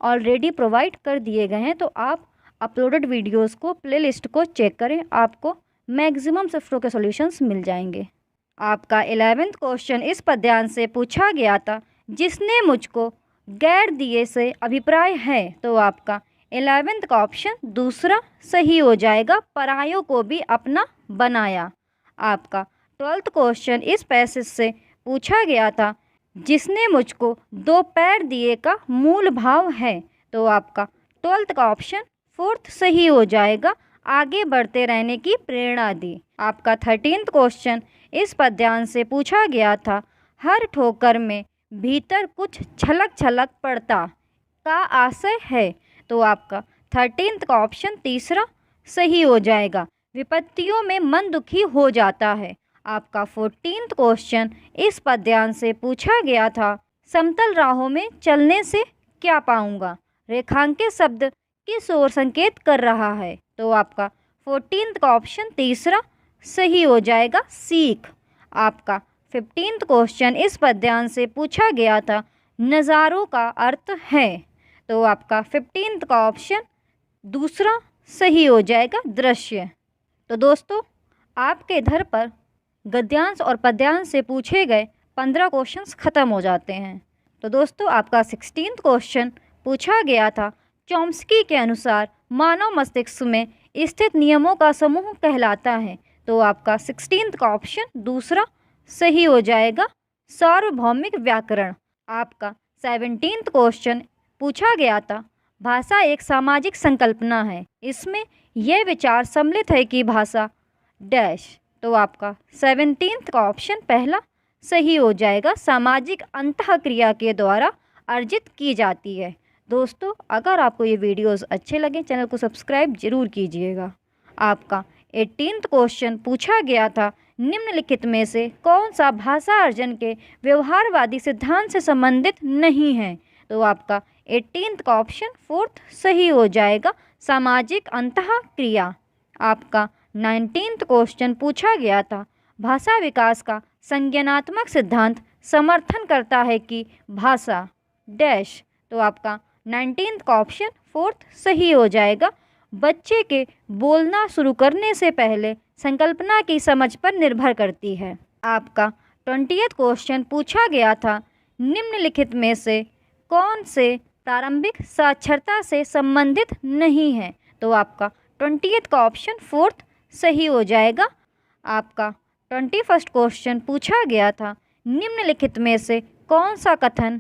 ऑलरेडी प्रोवाइड कर दिए गए हैं, तो आप अपलोडेड वीडियोस को प्लेलिस्ट को चेक करें, आपको मैक्सिमम शिफ्टों के सॉल्यूशंस मिल जाएंगे। आपका 11th क्वेश्चन इस पद्यांश से पूछा गया था, जिसने मुझको गैर दिए से अभिप्राय है, तो आपका 11th का ऑप्शन दूसरा सही हो जाएगा, परायों को भी अपना बनाया। आपका 12th क्वेश्चन इस पैसेज से पूछा गया था, जिसने मुझको दो पैर दिए का मूल भाव है, तो आपका 12th का ऑप्शन 4th सही हो जाएगा, आगे बढ़ते रहने की प्रेरणा दी। आपका 13th क्वेश्चन इस पद्यांश से पूछा गया था, हर ठोकर में भीतर कुछ छलक छलक पड़ता का आशय है, तो आपका 13th का ऑप्शन तीसरा सही हो जाएगा, विपत्तियों में मन दुखी हो जाता है। आपका 14th क्वेश्चन इस पद्यांश से पूछा गया था, समतल राहों में चलने से क्या पाऊंगा, रेखांकित शब्द किस ओर संकेत कर रहा है, तो आपका 14th का ऑप्शन तीसरा सही हो जाएगा, सीख। आपका 15th क्वेश्चन इस पद्यांश से पूछा गया था, नज़ारों का अर्थ है, तो आपका 15th का ऑप्शन दूसरा सही हो जाएगा, दृश्य। तो दोस्तों, आपके इधर पर गद्यांश और पद्यांश से पूछे गए 15 क्वेश्चंस ख़त्म हो जाते हैं। तो दोस्तों, आपका 16th क्वेश्चन पूछा गया था, चॉम्स्की के अनुसार मानव मस्तिष्क में स्थित नियमों का समूह कहलाता है, तो आपका 16th का ऑप्शन दूसरा सही हो जाएगा, सार्वभौमिक व्याकरण। आपका 17th क्वेश्चन पूछा गया था, भाषा एक सामाजिक संकल्पना है, इसमें यह विचार सम्मिलित है कि भाषा डैश, तो आपका 17th का ऑप्शन पहला सही हो जाएगा, सामाजिक अंतःक्रिया के द्वारा अर्जित की जाती है। दोस्तों, अगर आपको ये वीडियोस अच्छे लगे, चैनल को सब्सक्राइब जरूर कीजिएगा। आपका 18th क्वेश्चन पूछा गया था, निम्नलिखित में से कौन सा भाषा अर्जन के व्यवहारवादी सिद्धांत से संबंधित नहीं है, तो आपका 18th का ऑप्शन 4th सही हो जाएगा, सामाजिक अंतःक्रिया। आपका 19th क्वेश्चन पूछा गया था, भाषा विकास का संज्ञानात्मक सिद्धांत समर्थन करता है कि भाषा डैश, तो आपका 19th का ऑप्शन 4th सही हो जाएगा, बच्चे के बोलना शुरू करने से पहले संकल्पना की समझ पर निर्भर करती है। आपका 20th क्वेश्चन पूछा गया था, निम्नलिखित में से कौन से प्रारंभिक साक्षरता से संबंधित नहीं है, तो आपका 20th का ऑप्शन 4th सही हो जाएगा। आपका 21st क्वेश्चन पूछा गया था, निम्नलिखित में से कौन सा कथन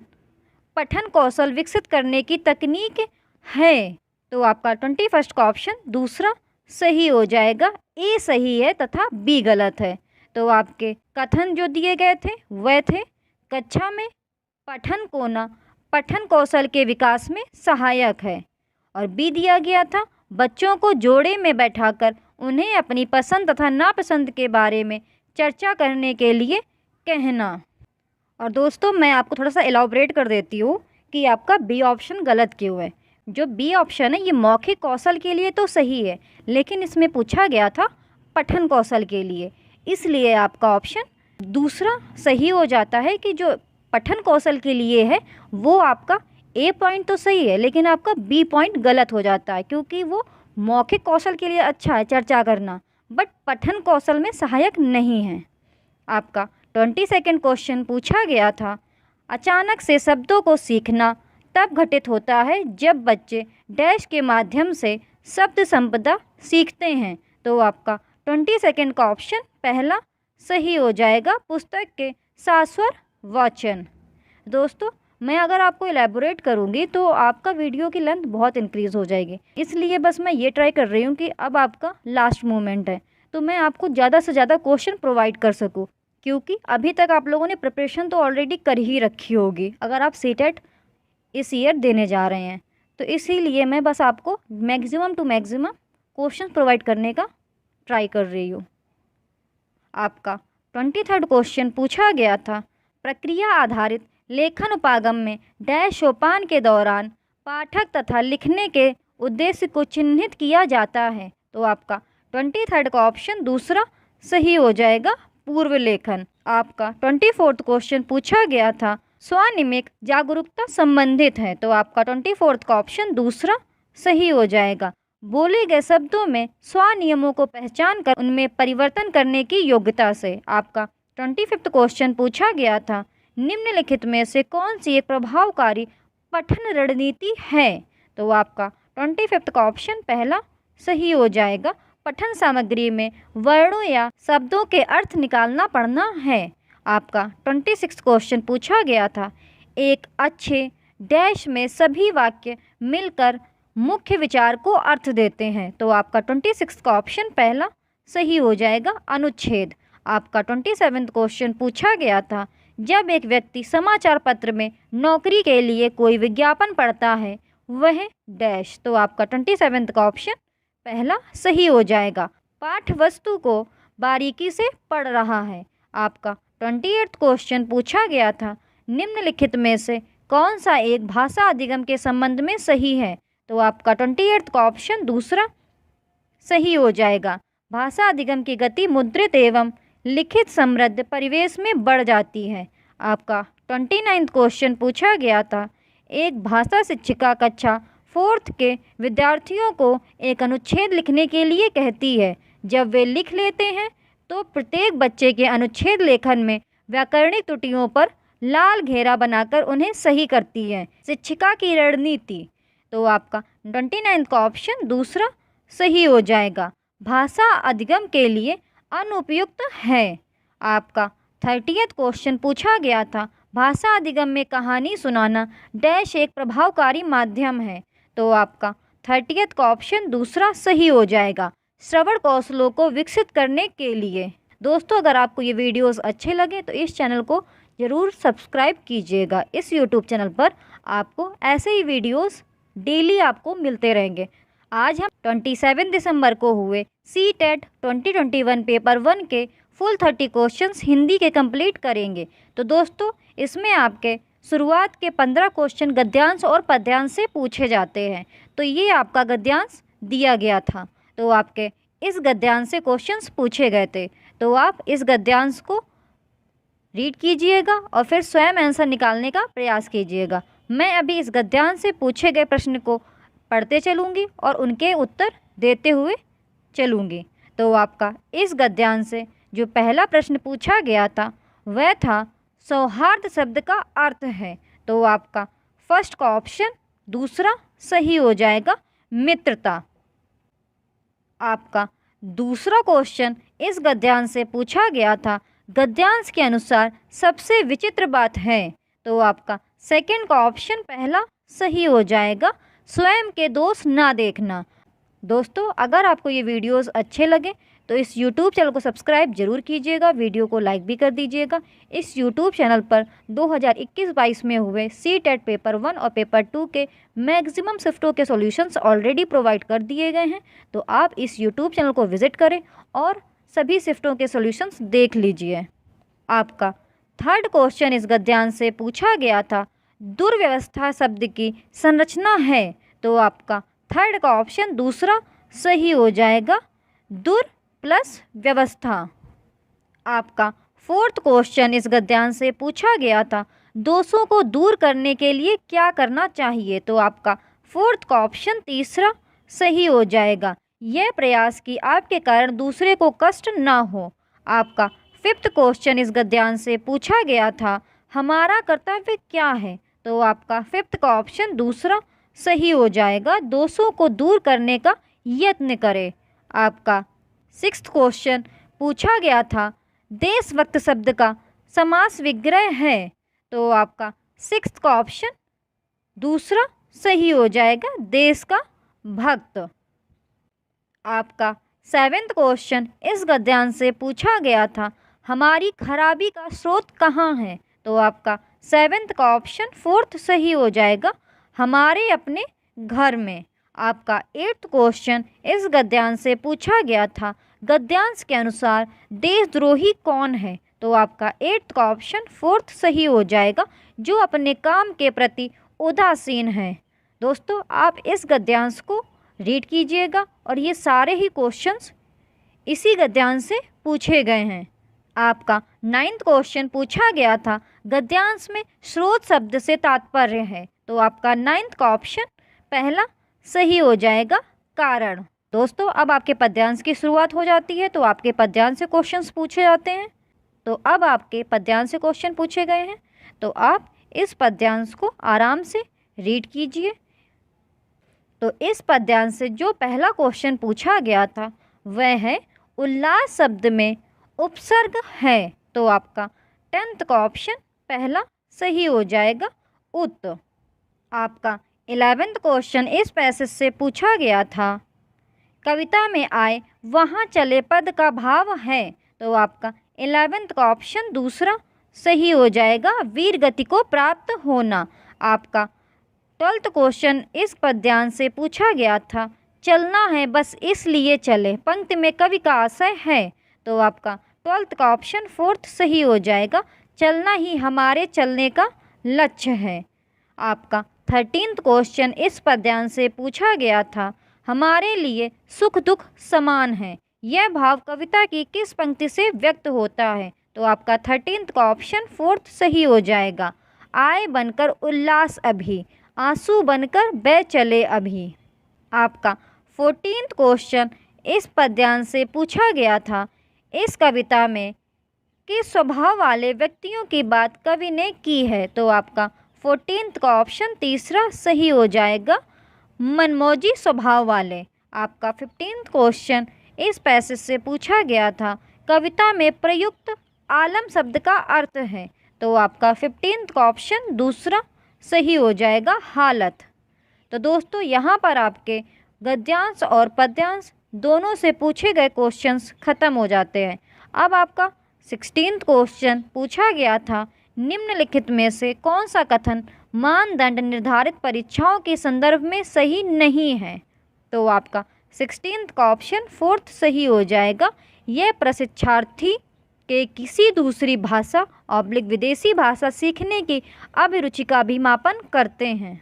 पठन कौशल विकसित करने की तकनीक है, तो आपका 21st का ऑप्शन दूसरा सही हो जाएगा, ए सही है तथा बी गलत है। तो आपके कथन जो दिए गए थे वह थे, कक्षा में पठन कोना पठन कौशल के विकास में सहायक है, और बी दिया गया था, बच्चों को जोड़े में बैठाकर उन्हें अपनी पसंद तथा नापसंद के बारे में चर्चा करने के लिए कहना। और दोस्तों, मैं आपको थोड़ा सा एलाबोरेट कर देती हूँ कि आपका बी ऑप्शन गलत क्यों है। जो बी ऑप्शन है ये मौखिक कौशल के लिए तो सही है, लेकिन इसमें पूछा गया था पठन कौशल के लिए, इसलिए आपका ऑप्शन दूसरा सही हो जाता है कि जो पठन कौशल के लिए है वो आपका ए पॉइंट तो सही है, लेकिन आपका बी पॉइंट गलत हो जाता है, क्योंकि वो मौखिक कौशल के लिए अच्छा है चर्चा करना, बट पठन कौशल में सहायक नहीं है। आपका 22nd क्वेश्चन पूछा गया था, अचानक से शब्दों को सीखना तब घटित होता है जब बच्चे डैश के माध्यम से शब्द संपदा सीखते हैं, तो आपका 22nd का ऑप्शन पहला सही हो जाएगा, पुस्तक के शाश्वत वाचन। दोस्तों, मैं अगर आपको एलैबोरेट करूंगी तो आपका वीडियो की लेंथ बहुत इंक्रीज़ हो जाएगी, इसलिए बस मैं ये ट्राई कर रही हूँ कि अब आपका लास्ट मोमेंट है तो मैं आपको ज़्यादा से ज़्यादा क्वेश्चन प्रोवाइड कर सकूँ, क्योंकि अभी तक आप लोगों ने प्रिपरेशन तो ऑलरेडी कर ही रखी होगी अगर आप सीटेट इस ईयर देने जा रहे हैं, तो इसीलिए मैं बस आपको maximum two maximum question provide करने का ट्राई कर रही हूँ। आपका 23rd क्वेश्चन पूछा गया था, प्रक्रिया आधारित लेखन उपागम में डैश सोपान के दौरान पाठक तथा लिखने के उद्देश्य को चिन्हित किया जाता है। तो आपका 23rd का ऑप्शन दूसरा सही हो जाएगा, पूर्व लेखन। आपका 24th क्वेश्चन पूछा गया था, स्वनिमिक जागरूकता संबंधित है। तो आपका 24th का ऑप्शन दूसरा सही हो जाएगा। बोले गए शब्दों में स्वनियमों को पहचान कर उनमें परिवर्तन करने की योग्यता से। आपका 25th क्वेश्चन पूछा गया था, निम्नलिखित में से कौन सी एक प्रभावकारी पठन रणनीति है। तो आपका 25th का ऑप्शन पहला सही हो जाएगा। पठन सामग्री में वर्णों या शब्दों के अर्थ निकालना पढ़ना है। आपका 26th क्वेश्चन पूछा गया था, एक अच्छे डैश में सभी वाक्य मिलकर मुख्य विचार को अर्थ देते हैं। तो आपका 26 का ऑप्शन पहला सही हो जाएगा, अनुच्छेद। आपका 27th क्वेश्चन पूछा गया था, जब एक व्यक्ति समाचार पत्र में नौकरी के लिए कोई विज्ञापन पढ़ता है वह डैश। तो आपका 27th का ऑप्शन पहला सही हो जाएगा, पाठ वस्तु को बारीकी से पढ़ रहा है। आपका 28th क्वेश्चन पूछा गया था, निम्नलिखित में से कौन सा एक भाषा अधिगम के संबंध में सही है। तो आपका 28th का ऑप्शन दूसरा सही हो जाएगा, भाषा अधिगम की गति मुद्रित एवं लिखित समृद्ध परिवेश में बढ़ जाती है। आपका 29th क्वेश्चन पूछा गया था, एक भाषा शिक्षिका कक्षा 4th के विद्यार्थियों को एक अनुच्छेद लिखने के लिए कहती है। जब वे लिख लेते हैं तो प्रत्येक बच्चे के अनुच्छेद लेखन में व्याकरणिक त्रुटियों पर लाल घेरा बनाकर उन्हें सही करती है। शिक्षिका की रणनीति। तो आपका 29th का ऑप्शन दूसरा सही हो जाएगा, भाषा अधिगम के लिए अनुपयुक्त है। आपका 30th क्वेश्चन पूछा गया था, भाषा अधिगम में कहानी सुनाना डैश एक प्रभावकारी माध्यम है। तो आपका 30th का ऑप्शन दूसरा सही हो जाएगा, श्रवण कौशलों को विकसित करने के लिए। दोस्तों, अगर आपको ये वीडियोस अच्छे लगे तो इस चैनल को ज़रूर सब्सक्राइब कीजिएगा। इस यूट्यूब चैनल पर आपको ऐसे ही वीडियोस डेली आपको मिलते रहेंगे। आज हम 27 दिसंबर को हुए CTET 2021 पेपर 1 के फुल 30 क्वेश्चंस हिंदी के कंप्लीट करेंगे। तो दोस्तों, इसमें आपके शुरुआत के 15 क्वेश्चन गद्यांश और पद्यांश से पूछे जाते हैं। तो ये आपका गद्यांश दिया गया था, तो आपके इस गद्यांश से क्वेश्चंस पूछे गए थे। तो आप इस गद्यांश को रीड कीजिएगा और फिर स्वयं आंसर निकालने का प्रयास कीजिएगा। मैं अभी इस गद्यांश से पूछे गए प्रश्न को पढ़ते चलूँगी और उनके उत्तर देते हुए चलूँगी। तो आपका इस गद्यांश से जो पहला प्रश्न पूछा गया था वह था, सौहार्द शब्द का अर्थ है। तो आपका फर्स्ट का ऑप्शन दूसरा सही हो जाएगा, मित्रता। आपका दूसरा क्वेश्चन इस गद्यांश से पूछा गया था, गद्यांश के अनुसार सबसे विचित्र बात है। तो आपका सेकंड का ऑप्शन पहला सही हो जाएगा, स्वयं के दोष ना देखना। दोस्तों, अगर आपको ये वीडियोस अच्छे लगे तो इस YouTube चैनल को सब्सक्राइब जरूर कीजिएगा, वीडियो को लाइक भी कर दीजिएगा। इस YouTube चैनल पर 2021-22 में हुए CTET पेपर 1 और पेपर 2 के मैक्सिमम शिफ्टों के सॉल्यूशंस ऑलरेडी प्रोवाइड कर दिए गए हैं। तो आप इस YouTube चैनल को विजिट करें और सभी शिफ्टों के सॉल्यूशंस देख लीजिए। आपका थर्ड क्वेश्चन इस गद्यांश से पूछा गया था, दुर्व्यवस्था शब्द की संरचना है। तो आपका थर्ड का ऑप्शन दूसरा सही हो जाएगा, दुर प्लस व्यवस्था। आपका फोर्थ क्वेश्चन इस गद्यांश से पूछा गया था, दोषों को दूर करने के लिए क्या करना चाहिए। तो आपका फोर्थ का ऑप्शन तीसरा सही हो जाएगा, यह प्रयास कि आपके कारण दूसरे को कष्ट ना हो। आपका फिफ्थ क्वेश्चन इस गद्यांश से पूछा गया था, हमारा कर्तव्य क्या है। तो आपका फिफ्थ का ऑप्शन दूसरा सही हो जाएगा, दोषों को दूर करने का यत्न करें। आपका सिक्स्थ क्वेश्चन पूछा गया था, देशभक्त शब्द का समास विग्रह है। तो आपका सिक्स्थ का ऑप्शन दूसरा सही हो जाएगा, देश का भक्त। आपका सेवेंथ क्वेश्चन इस गद्यांश से पूछा गया था, हमारी खराबी का स्रोत कहाँ है। तो आपका सेवेंथ का ऑप्शन फोर्थ सही हो जाएगा, हमारे अपने घर में। आपका एट्थ क्वेश्चन इस गद्यांश से पूछा गया था, गद्यांश के अनुसार देशद्रोही कौन है। तो आपका एट्थ का ऑप्शन फोर्थ सही हो जाएगा, जो अपने काम के प्रति उदासीन है। दोस्तों आप इस गद्यांश को रीड कीजिएगा और ये सारे ही क्वेश्चंस इसी गद्यांश से पूछे गए हैं। आपका 9th क्वेश्चन पूछा गया था गद्यांश में स्रोत शब्द से तात्पर्य है, तो आपका 9th का ऑप्शन पहला सही हो जाएगा, कारण। दोस्तों अब आपके पद्यांश की शुरुआत हो जाती है, तो आपके पद्यांश से क्वेश्चंस पूछे जाते हैं। तो अब आपके पद्यांश से क्वेश्चन पूछे गए हैं, तो आप इस पद्यांश को आराम से रीड कीजिए। तो इस पद्यांश से जो पहला क्वेश्चन पूछा गया था वह है उल्लास शब्द में उपसर्ग है, तो आपका 10th का ऑप्शन पहला सही हो जाएगा, उत। आपका 11th क्वेश्चन इस पैसेज से पूछा गया था कविता में आए वहाँ चले पद का भाव है, तो आपका 11th का ऑप्शन दूसरा सही हो जाएगा, वीर गति को प्राप्त होना। आपका 12th क्वेश्चन इस पद्यांश से पूछा गया था चलना है बस इसलिए चले, पंक्ति में कवि का आशय है, तो आपका 12th का ऑप्शन 4th सही हो जाएगा, चलना ही हमारे चलने का लक्ष्य है। आपका 13th क्वेश्चन इस पद्यांश से पूछा गया था हमारे लिए सुख दुख समान है, यह भाव कविता की किस पंक्ति से व्यक्त होता है, तो आपका 13th का ऑप्शन 4th सही हो जाएगा, आए बनकर उल्लास अभी, आंसू बनकर बह चले अभी। आपका 14th क्वेश्चन इस पद्यांश से पूछा गया था इस कविता में किस स्वभाव वाले व्यक्तियों की बात कवि ने की है, तो आपका 14th का ऑप्शन तीसरा सही हो जाएगा, मनमौजी स्वभाव वाले। आपका 15th क्वेश्चन इस पैसेज से पूछा गया था कविता में प्रयुक्त आलम शब्द का अर्थ है, तो आपका 15th का ऑप्शन दूसरा सही हो जाएगा, हालत। तो दोस्तों यहाँ पर आपके गद्यांश और पद्यांश दोनों से पूछे गए क्वेश्चंस ख़त्म हो जाते हैं। अब आपका 16th क्वेश्चन पूछा गया था निम्नलिखित में से कौन सा कथन मानदंड निर्धारित परीक्षाओं के संदर्भ में सही नहीं है, तो आपका 16th का ऑप्शन 4th सही हो जाएगा, यह प्रशिक्षार्थी के किसी दूसरी भाषा विदेशी भाषा सीखने की अभिरुचि का भी मापन करते हैं।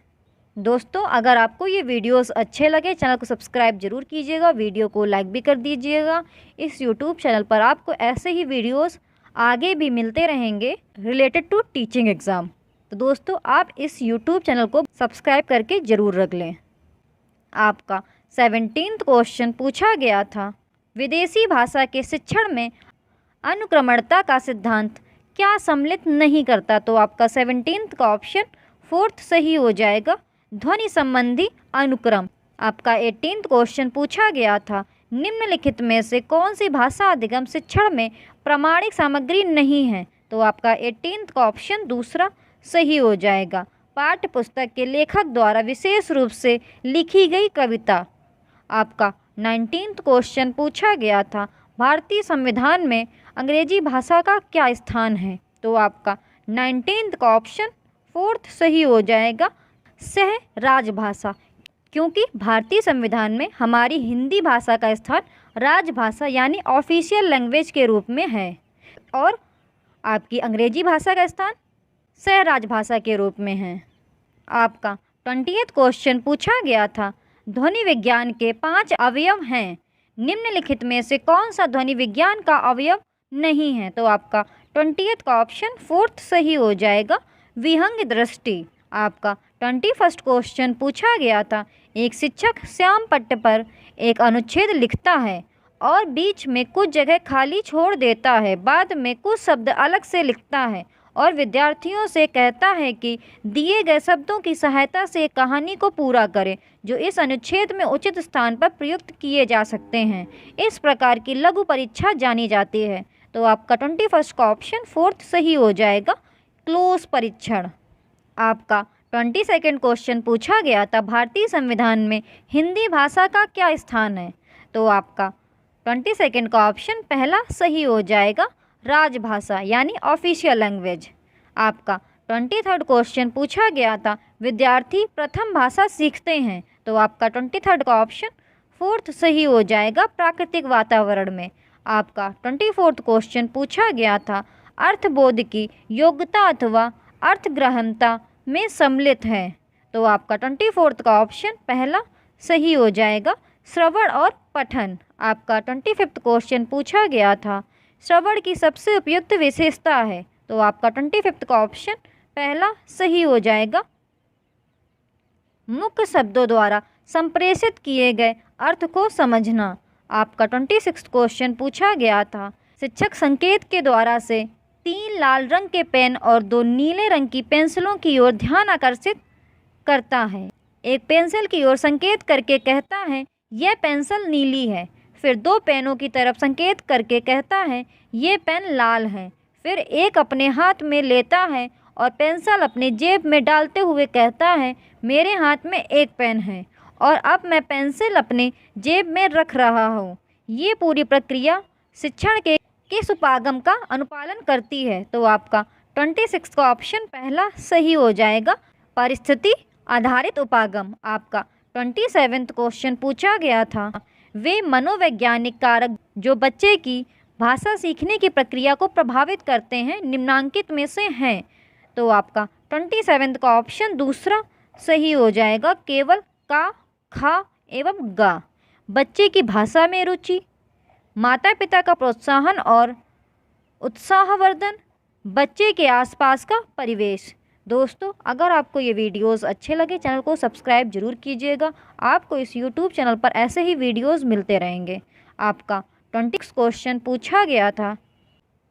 दोस्तों अगर आपको ये वीडियोस अच्छे लगे चैनल को सब्सक्राइब जरूर कीजिएगा, वीडियो को लाइक भी कर दीजिएगा। इस यूट्यूब चैनल पर आपको ऐसे ही वीडियोस आगे भी मिलते रहेंगे रिलेटेड टू टीचिंग एग्ज़ाम। तो दोस्तों आप इस यूट्यूब चैनल को सब्सक्राइब करके ज़रूर रख लें। आपका 17th क्वेश्चन पूछा गया था विदेशी भाषा के शिक्षण में अनुक्रमणता का सिद्धांत क्या सम्मिलित नहीं करता, तो आपका 17th का ऑप्शन 4th सही हो जाएगा, ध्वनि संबंधी अनुक्रम। आपका 18th क्वेश्चन पूछा गया था निम्नलिखित में से कौन सी भाषा अधिगम शिक्षण में प्रामाणिक सामग्री नहीं है, तो आपका 18th का ऑप्शन दूसरा सही हो जाएगा, पाठ्य पुस्तक के लेखक द्वारा विशेष रूप से लिखी गई कविता। आपका 19th क्वेश्चन पूछा गया था भारतीय संविधान में अंग्रेजी भाषा का क्या स्थान है, तो आपका 19th का ऑप्शन 4th सही हो जाएगा, सह राजभाषा, क्योंकि भारतीय संविधान में हमारी हिंदी भाषा का स्थान राजभाषा यानी ऑफिशियल लैंग्वेज के रूप में है और आपकी अंग्रेजी भाषा का स्थान सह राजभाषा के रूप में है। आपका 20th क्वेश्चन पूछा गया था ध्वनि विज्ञान के 5 अवयव हैं, निम्नलिखित में से कौन सा ध्वनि विज्ञान का अवयव नहीं है, तो आपका 20th का ऑप्शन 4th सही हो जाएगा, विहंग दृष्टि। आपका 21st क्वेश्चन पूछा गया था एक शिक्षक श्याम पट्ट पर एक अनुच्छेद लिखता है और बीच में कुछ जगह खाली छोड़ देता है, बाद में कुछ शब्द अलग से लिखता है और विद्यार्थियों से कहता है कि दिए गए शब्दों की सहायता से कहानी को पूरा करें जो इस अनुच्छेद में उचित स्थान पर प्रयुक्त किए जा सकते हैं। इस प्रकार की लघु परीक्षा जानी जाती है, तो आपका 21st का ऑप्शन 4th सही हो जाएगा, क्लोज परीक्षण। आपका 22nd क्वेश्चन पूछा गया था भारतीय संविधान में हिंदी भाषा का क्या स्थान है, तो आपका 22nd का ऑप्शन पहला सही हो जाएगा, राजभाषा यानी ऑफिशियल लैंग्वेज। आपका 23rd क्वेश्चन पूछा गया था विद्यार्थी प्रथम भाषा सीखते हैं, तो आपका 23rd का ऑप्शन 4th सही हो जाएगा, प्राकृतिक वातावरण में। आपका 24th क्वेश्चन पूछा गया था अर्थबोध की योग्यता अथवा अर्थग्रहणता में सम्मिलित है, तो आपका 24 का ऑप्शन पहला सही हो जाएगा, श्रवण और पठन। आपका 25वां क्वेश्चन पूछा गया था, श्रवण की सबसे उपयुक्त विशेषता है, तो आपका 25वां का ऑप्शन पहला सही हो जाएगा, मुख्य शब्दों द्वारा संप्रेषित किए गए अर्थ को समझना। आपका 26 क्वेश्चन पूछा गया था, शिक्षक संकेत के द्वारा से 3 लाल रंग के पेन और 2 नीले रंग की पेंसिलों की ओर ध्यान आकर्षित करता है। एक पेंसिल की ओर संकेत करके कहता है यह पेंसिल नीली है, फिर 2 पेनों की तरफ संकेत करके कहता है ये पेन लाल है, फिर एक अपने हाथ में लेता है और पेंसिल अपने जेब में डालते हुए कहता है मेरे हाथ में एक पेन है और अब मैं पेंसिल अपने जेब में रख रहा हूँ। ये पूरी प्रक्रिया शिक्षण के किस उपागम का अनुपालन करती है, तो आपका 26 का ऑप्शन पहला सही हो जाएगा, परिस्थिति आधारित उपागम। आपका 27वां क्वेश्चन पूछा गया था, वे मनोवैज्ञानिक कारक जो बच्चे की भाषा सीखने की प्रक्रिया को प्रभावित करते हैं निम्नांकित में से हैं, तो आपका 27वां का ऑप्शन दूसरा सही हो जाएगा, केवल का, खा एवं गा। बच्चे की भाषा में रुचि, माता पिता का प्रोत्साहन और उत्साहवर्धन, बच्चे के आसपास का परिवेश। दोस्तों, अगर आपको ये वीडियोस अच्छे लगे चैनल को सब्सक्राइब जरूर कीजिएगा। आपको इस यूट्यूब चैनल पर ऐसे ही वीडियोस मिलते रहेंगे। आपका 26 क्वेश्चन पूछा गया था,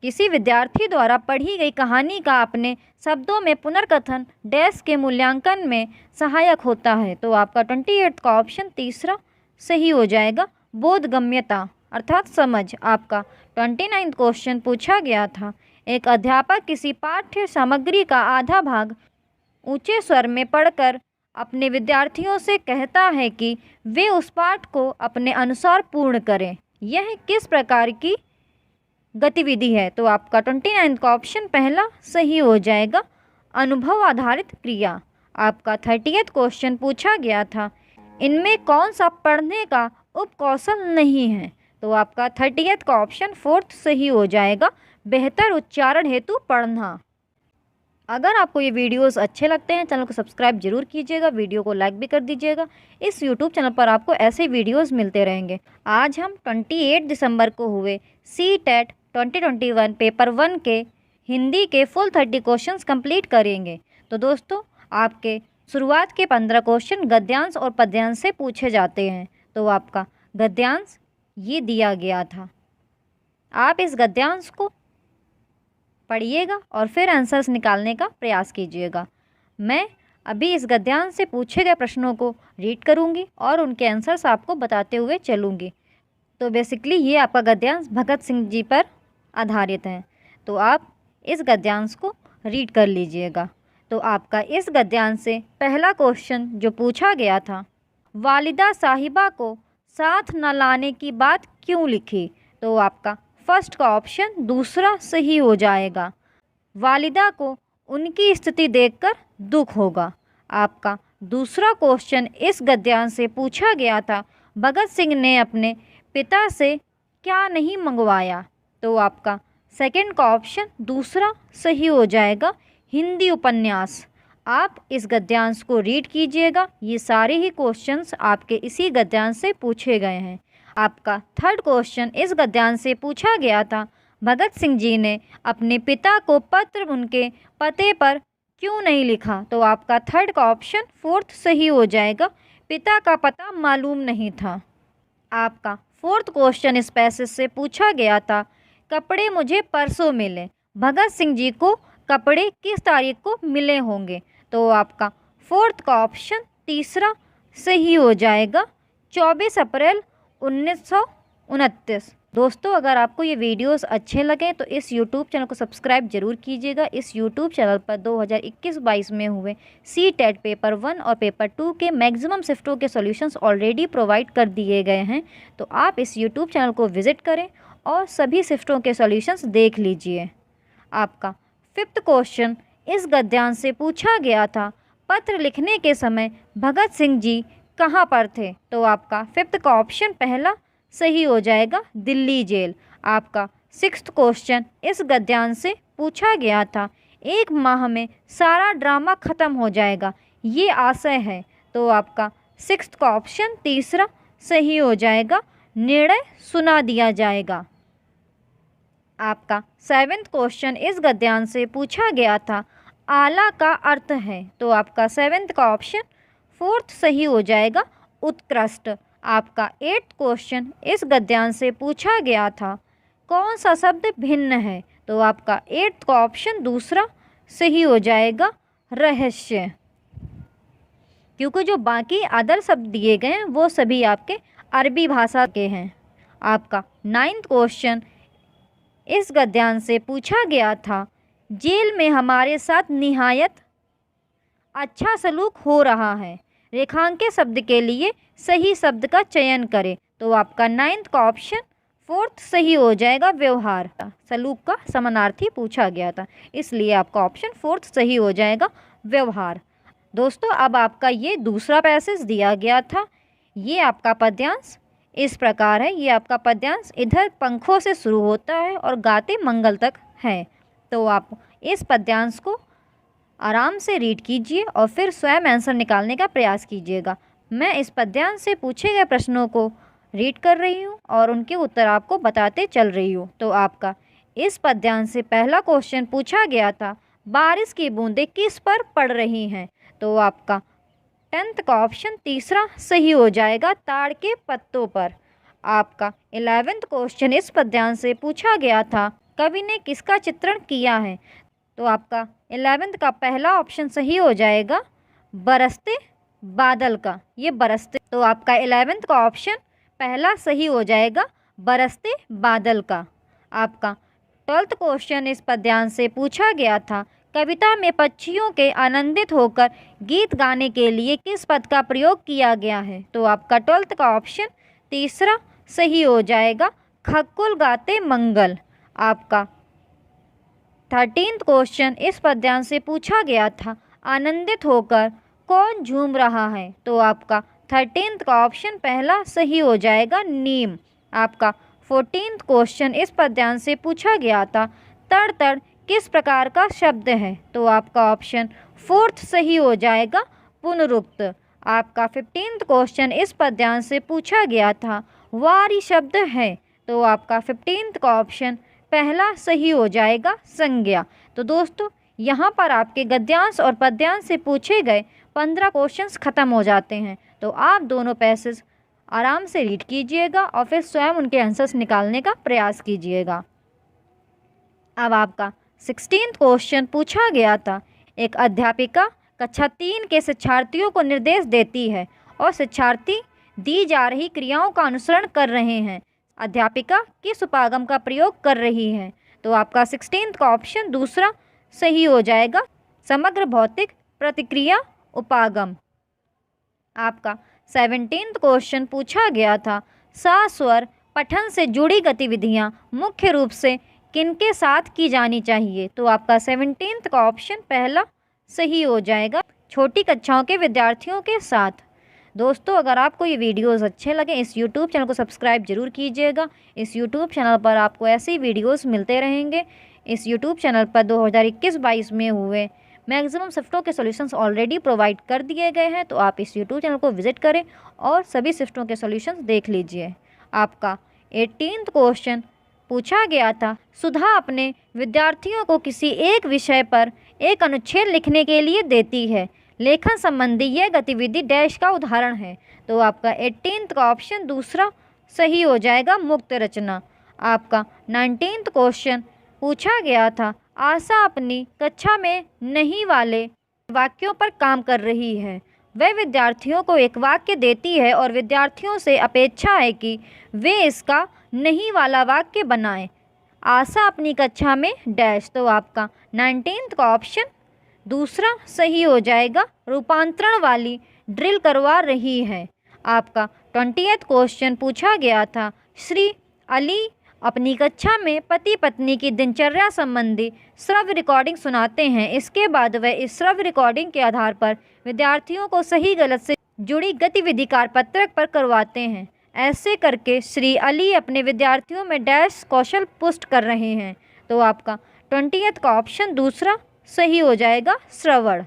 किसी विद्यार्थी द्वारा पढ़ी गई कहानी का अपने शब्दों में पुनर्कथन डैश के मूल्यांकन में सहायक होता है, तो आपका 28 का ऑप्शन तीसरा सही हो जाएगा, बोधगम्यता अर्थात समझ। आपका 29वां क्वेश्चन पूछा गया था, एक अध्यापक किसी पाठ्य सामग्री का आधा भाग ऊंचे स्वर में पढ़कर अपने विद्यार्थियों से कहता है कि वे उस पाठ को अपने अनुसार पूर्ण करें। यह किस प्रकार की गतिविधि है, तो आपका 29 का ऑप्शन पहला सही हो जाएगा, अनुभव आधारित क्रिया। आपका 30वां क्वेश्चन पूछा गया था, इनमें कौन सा पढ़ने का उपकौशल नहीं है, तो आपका 30वां का ऑप्शन फोर्थ सही हो जाएगा, बेहतर उच्चारण हेतु पढ़ना। अगर आपको ये वीडियोस अच्छे लगते हैं चैनल को सब्सक्राइब जरूर कीजिएगा, वीडियो को लाइक भी कर दीजिएगा। इस यूट्यूब चैनल पर आपको ऐसे वीडियोस मिलते रहेंगे। आज हम 28 दिसंबर को हुए CTET 2021 पेपर 1 के हिंदी के फुल 30 क्वेश्चंस कंप्लीट करेंगे। तो दोस्तों, आपके शुरुआत के 15 क्वेश्चन गद्यांश और पद्यांश से पूछे जाते हैं। तो आपका गद्यांश ये दिया गया था, आप इस गद्यांश को पढ़िएगा और फिर आंसर्स निकालने का प्रयास कीजिएगा। मैं अभी इस गद्यांश से पूछे गए प्रश्नों को रीड करूंगी और उनके आंसर्स आपको बताते हुए चलूंगी। तो बेसिकली ये आपका गद्यांश भगत सिंह जी पर आधारित है, तो आप इस गद्यांश को रीड कर लीजिएगा। तो आपका इस गद्यांश से पहला क्वेश्चन जो पूछा गया था, वालिदा साहिबा को साथ न लाने की बात क्यों लिखी, तो आपका फर्स्ट का ऑप्शन दूसरा सही हो जाएगा, वालिदा को उनकी स्थिति देखकर दुख होगा। आपका दूसरा क्वेश्चन इस गद्यांश से पूछा गया था, भगत सिंह ने अपने पिता से क्या नहीं मंगवाया, तो आपका सेकंड का ऑप्शन दूसरा सही हो जाएगा, हिंदी उपन्यास। आप इस गद्यांश को रीड कीजिएगा, ये सारे ही क्वेश्चंस आपके इसी गद्यांश से पूछे गए हैं। आपका थर्ड क्वेश्चन इस गद्यांश से पूछा गया था, भगत सिंह जी ने अपने पिता को पत्र उनके पते पर क्यों नहीं लिखा, तो आपका थर्ड का ऑप्शन फोर्थ सही हो जाएगा, पिता का पता मालूम नहीं था। आपका फोर्थ क्वेश्चन इस पैसेज से पूछा गया था, कपड़े मुझे परसों मिले, भगत सिंह जी को कपड़े किस तारीख को मिले होंगे, तो आपका फोर्थ का ऑप्शन तीसरा सही हो जाएगा, 24 अप्रैल 1929। दोस्तों, अगर आपको ये वीडियोस अच्छे लगें तो इस यूट्यूब चैनल को सब्सक्राइब जरूर कीजिएगा। इस यूट्यूब चैनल पर 2021-22 में हुए CTET पेपर 1 और पेपर 2 के मैक्सिमम शिफ्टों के सॉल्यूशंस ऑलरेडी प्रोवाइड कर दिए गए हैं, तो आप इस यूट्यूब चैनल को विजिट करें और सभी शिफ्टों के सॉल्यूशंस देख लीजिए। आपका फिफ्थ क्वेश्चन इस गद्यांश से पूछा गया था, पत्र लिखने के समय भगत सिंह जी कहाँ पर थे, तो आपका फिफ्थ का ऑप्शन पहला सही हो जाएगा, दिल्ली जेल। आपका सिक्स्थ क्वेश्चन इस गद्यांश से पूछा गया था, एक माह में सारा ड्रामा ख़त्म हो जाएगा, ये आशय है। तो आपका 6th का ऑप्शन तीसरा सही हो जाएगा, निर्णय सुना दिया जाएगा। आपका 7th क्वेश्चन इस गद्यांश से पूछा गया था, आला का अर्थ है। तो आपका 7th का ऑप्शन 4th सही हो जाएगा, उत्कृष्ट। आपका 8th क्वेश्चन इस गद्यांश से पूछा गया था, कौन सा शब्द भिन्न है। तो आपका 8th का ऑप्शन दूसरा सही हो जाएगा, रहस्य। क्योंकि जो बाकी अदर शब्द दिए गए हैं वो सभी आपके अरबी भाषा के हैं। आपका 9th क्वेश्चन इस गद्यांश से पूछा गया था, जेल में हमारे साथ निहायत अच्छा सलूक हो रहा है, रेखांकित शब्द के लिए सही शब्द का चयन करें। तो आपका 9th का ऑप्शन 4th सही हो जाएगा, व्यवहार। सलूक का समानार्थी पूछा गया था, इसलिए आपका ऑप्शन 4th सही हो जाएगा, व्यवहार। दोस्तों अब आपका ये दूसरा पैसेज दिया गया था। ये आपका पद्यांश इस प्रकार है। ये आपका पद्यांश इधर पंखों से शुरू होता है और गाते मंगल तक है। तो आप इस पद्यांश को आराम से रीड कीजिए और फिर स्वयं आंसर निकालने का प्रयास कीजिएगा। मैं इस पद्यांश से पूछे गए प्रश्नों को रीड कर रही हूँ और उनके उत्तर आपको बताते चल रही हूँ। तो आपका इस पद्यांश से पहला क्वेश्चन पूछा गया था, बारिश की बूंदें किस पर पड़ रही हैं। तो आपका 10th का ऑप्शन तीसरा सही हो जाएगा, ताड़ के पत्तों पर। आपका 11th क्वेश्चन इस पद्यांश से पूछा गया था, कवि ने किसका चित्रण किया है। तो आपका 11th का पहला ऑप्शन सही हो जाएगा, बरसते बादल का। ये बरसते, तो आपका 11th का ऑप्शन पहला सही हो जाएगा, बरसते बादल का। आपका 12th क्वेश्चन इस पद्यांश से पूछा गया था, कविता में पक्षियों के आनंदित होकर गीत गाने के लिए किस पद का प्रयोग किया गया है। तो आपका 12th का ऑप्शन तीसरा सही हो जाएगा, खगकुल गाते मंगल। आपका 13th क्वेश्चन इस पद्यांश से पूछा गया था, आनंदित होकर कौन झूम रहा है। तो आपका 13th का ऑप्शन पहला सही हो जाएगा, नीम। आपका 14th क्वेश्चन इस पद्यांश से पूछा गया था, तड़ तड़ किस प्रकार का शब्द है। तो आपका ऑप्शन 4th सही हो जाएगा, पुनरुक्त। आपका 15th क्वेश्चन इस पद्यांश से पूछा गया था, वारी शब्द है। तो आपका 15th का ऑप्शन पहला सही हो जाएगा, संज्ञा। तो दोस्तों यहाँ पर आपके गद्यांश और पद्यांश से पूछे गए 15 क्वेश्चंस ख़त्म हो जाते हैं। तो आप दोनों पैसेज आराम से रीड कीजिएगा और फिर स्वयं उनके आंसर्स निकालने का प्रयास कीजिएगा। अब आपका 16th क्वेश्चन पूछा गया था, एक अध्यापिका कक्षा 3 के शिक्षार्थियों को निर्देश देती है और शिक्षार्थी दी जा रही क्रियाओं का अनुसरण कर रहे हैं। अध्यापिका किस उपागम का प्रयोग कर रही है। तो आपका 16th का ऑप्शन दूसरा सही हो जाएगा, समग्र भौतिक प्रतिक्रिया उपागम। आपका 17th क्वेश्चन पूछा गया था, सस्वर पठन से जुड़ी गतिविधियां मुख्य रूप से किनके साथ की जानी चाहिए। तो आपका 17th का ऑप्शन पहला सही हो जाएगा, छोटी कक्षाओं के विद्यार्थियों के साथ। दोस्तों अगर आपको ये वीडियोस अच्छे लगे, इस YouTube चैनल को सब्सक्राइब जरूर कीजिएगा। इस YouTube चैनल पर आपको ऐसे ही वीडियोस मिलते रहेंगे। इस YouTube चैनल पर 2021-22 में हुए मैक्सिमम शिफ्टों के सॉल्यूशंस ऑलरेडी प्रोवाइड कर दिए गए हैं। तो आप इस YouTube चैनल को विजिट करें और सभी शिफ्टों के सॉल्यूशंस देख लीजिए। आपका 18th क्वेश्चन पूछा गया था, सुधा अपने विद्यार्थियों को किसी एक विषय पर एक अनुच्छेद लिखने के लिए देती है, लेखन संबंधी यह गतिविधि डैश का उदाहरण है। तो आपका 18th का ऑप्शन दूसरा सही हो जाएगा, मुक्त रचना। आपका 19th क्वेश्चन पूछा गया था, आशा अपनी कक्षा में नहीं वाले वाक्यों पर काम कर रही है। वह विद्यार्थियों को एक वाक्य देती है और विद्यार्थियों से अपेक्षा है कि वे इसका नहीं वाला वाक्य बनाएं। आशा अपनी कक्षा में डैश। तो आपका 19th का ऑप्शन दूसरा सही हो जाएगा, रूपांतरण वाली ड्रिल करवा रही है। आपका 20th क्वेश्चन पूछा गया था, श्री अली अपनी कक्षा में पति पत्नी की दिनचर्या संबंधी श्रव्य रिकॉर्डिंग सुनाते हैं। इसके बाद वह इस श्रव्य रिकॉर्डिंग के आधार पर विद्यार्थियों को सही गलत से जुड़ी गतिविधि कारपत्रक पर करवाते हैं। ऐसे करके श्री अली अपने विद्यार्थियों में डैश कौशल पुष्ट कर रहे हैं। तो आपका 20th का ऑप्शन दूसरा सही हो जाएगा, श्रवण।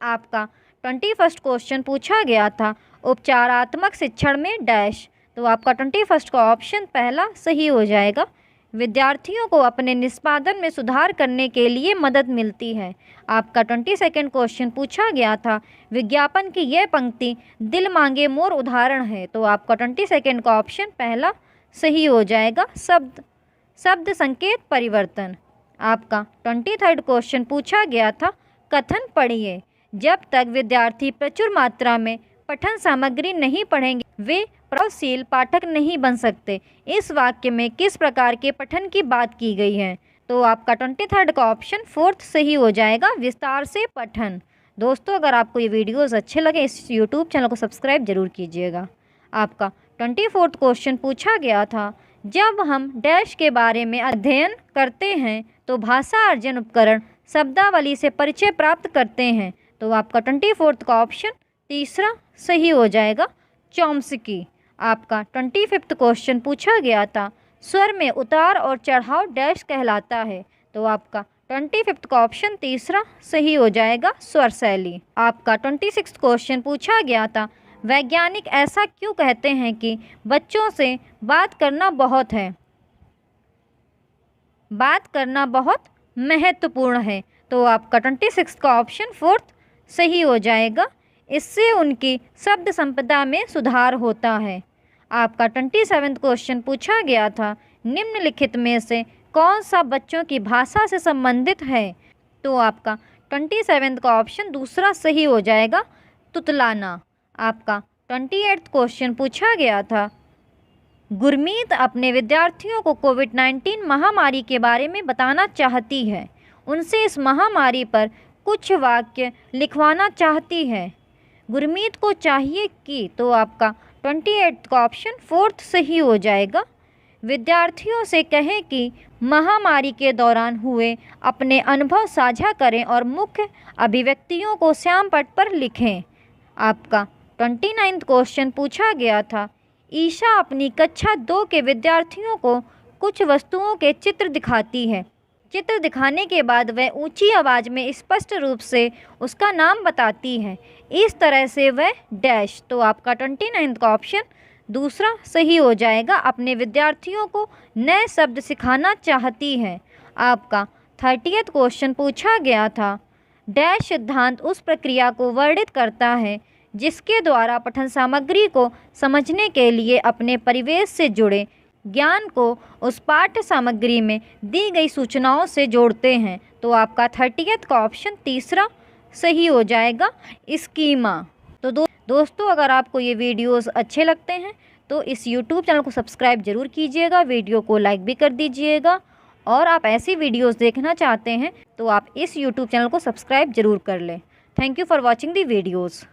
आपका 21st क्वेश्चन पूछा गया था उपचारात्मक शिक्षण में डैश, तो आपका 21st का ऑप्शन पहला सही हो जाएगा। विद्यार्थियों को अपने निष्पादन में सुधार करने के लिए मदद मिलती है। आपका 22nd क्वेश्चन पूछा गया था विज्ञापन की यह पंक्ति दिल मांगे मोर उदाहरण है, तो आपका 22nd का ऑप्शन पहला सही हो जाएगा। शब्द संकेत परिवर्तन। आपका 23rd क्वेश्चन पूछा गया था कथन पढ़िए। जब तक विद्यार्थी प्रचुर मात्रा में पठन सामग्री नहीं पढ़ेंगे वे प्रभावशील पाठक नहीं बन सकते। इस वाक्य में किस प्रकार के पठन की बात की गई है, तो आपका 23rd का ऑप्शन 4th सही हो जाएगा, विस्तार से पठन। दोस्तों अगर आपको ये वीडियोस अच्छे लगे इस यूट्यूब चैनल को सब्सक्राइब जरूर कीजिएगा। आपका 24th क्वेश्चन पूछा गया था जब हम डैश के बारे में अध्ययन करते हैं तो भाषा अर्जन उपकरण शब्दावली से परिचय प्राप्त करते हैं, तो आपका 24th का ऑप्शन तीसरा सही हो जाएगा, चॉम्स्की। आपका 25th क्वेश्चन पूछा गया था स्वर में उतार और चढ़ाव डैश कहलाता है, तो आपका 25th का ऑप्शन तीसरा सही हो जाएगा, स्वर शैली। आपका 26th क्वेश्चन पूछा गया था वैज्ञानिक ऐसा क्यों कहते हैं कि बच्चों से बात करना बहुत महत्वपूर्ण है, तो आपका 26 का ऑप्शन 4th सही हो जाएगा, इससे उनकी शब्द संपदा में सुधार होता है। आपका 27th क्वेश्चन पूछा गया था निम्नलिखित में से कौन सा बच्चों की भाषा से संबंधित है, तो आपका 27 का ऑप्शन दूसरा सही हो जाएगा, तुतलाना। आपका 28th क्वेश्चन पूछा गया था गुरमीत अपने विद्यार्थियों को कोविड-19 महामारी के बारे में बताना चाहती है, उनसे इस महामारी पर कुछ वाक्य लिखवाना चाहती है। गुरमीत को चाहिए कि, तो आपका 28 का ऑप्शन 4th सही हो जाएगा। विद्यार्थियों से कहें कि महामारी के दौरान हुए अपने अनुभव साझा करें और मुख्य अभिव्यक्तियों को श्यामपट्ट पर लिखें। आपका 29th क्वेश्चन पूछा गया था ईशा अपनी कक्षा 2 के विद्यार्थियों को कुछ वस्तुओं के चित्र दिखाती है। चित्र दिखाने के बाद वह ऊंची आवाज़ में स्पष्ट रूप से उसका नाम बताती है, इस तरह से वह डैश, तो आपका 29 का ऑप्शन दूसरा सही हो जाएगा, अपने विद्यार्थियों को नए शब्द सिखाना चाहती है। आपका 30th क्वेश्चन पूछा गया था डैश सिद्धांत उस प्रक्रिया को वर्णित करता है जिसके द्वारा पठन सामग्री को समझने के लिए अपने परिवेश से जुड़े ज्ञान को उस पाठ्य सामग्री में दी गई सूचनाओं से जोड़ते हैं, तो आपका 30th का ऑप्शन तीसरा सही हो जाएगा, स्कीमा। तो दोस्तों अगर आपको ये वीडियोस अच्छे लगते हैं तो इस YouTube चैनल को सब्सक्राइब जरूर कीजिएगा, वीडियो को लाइक भी कर दीजिएगा, और आप ऐसी वीडियोस देखना चाहते हैं तो आप इस YouTube चैनल को सब्सक्राइब जरूर कर लें। Thank you for watching the videos.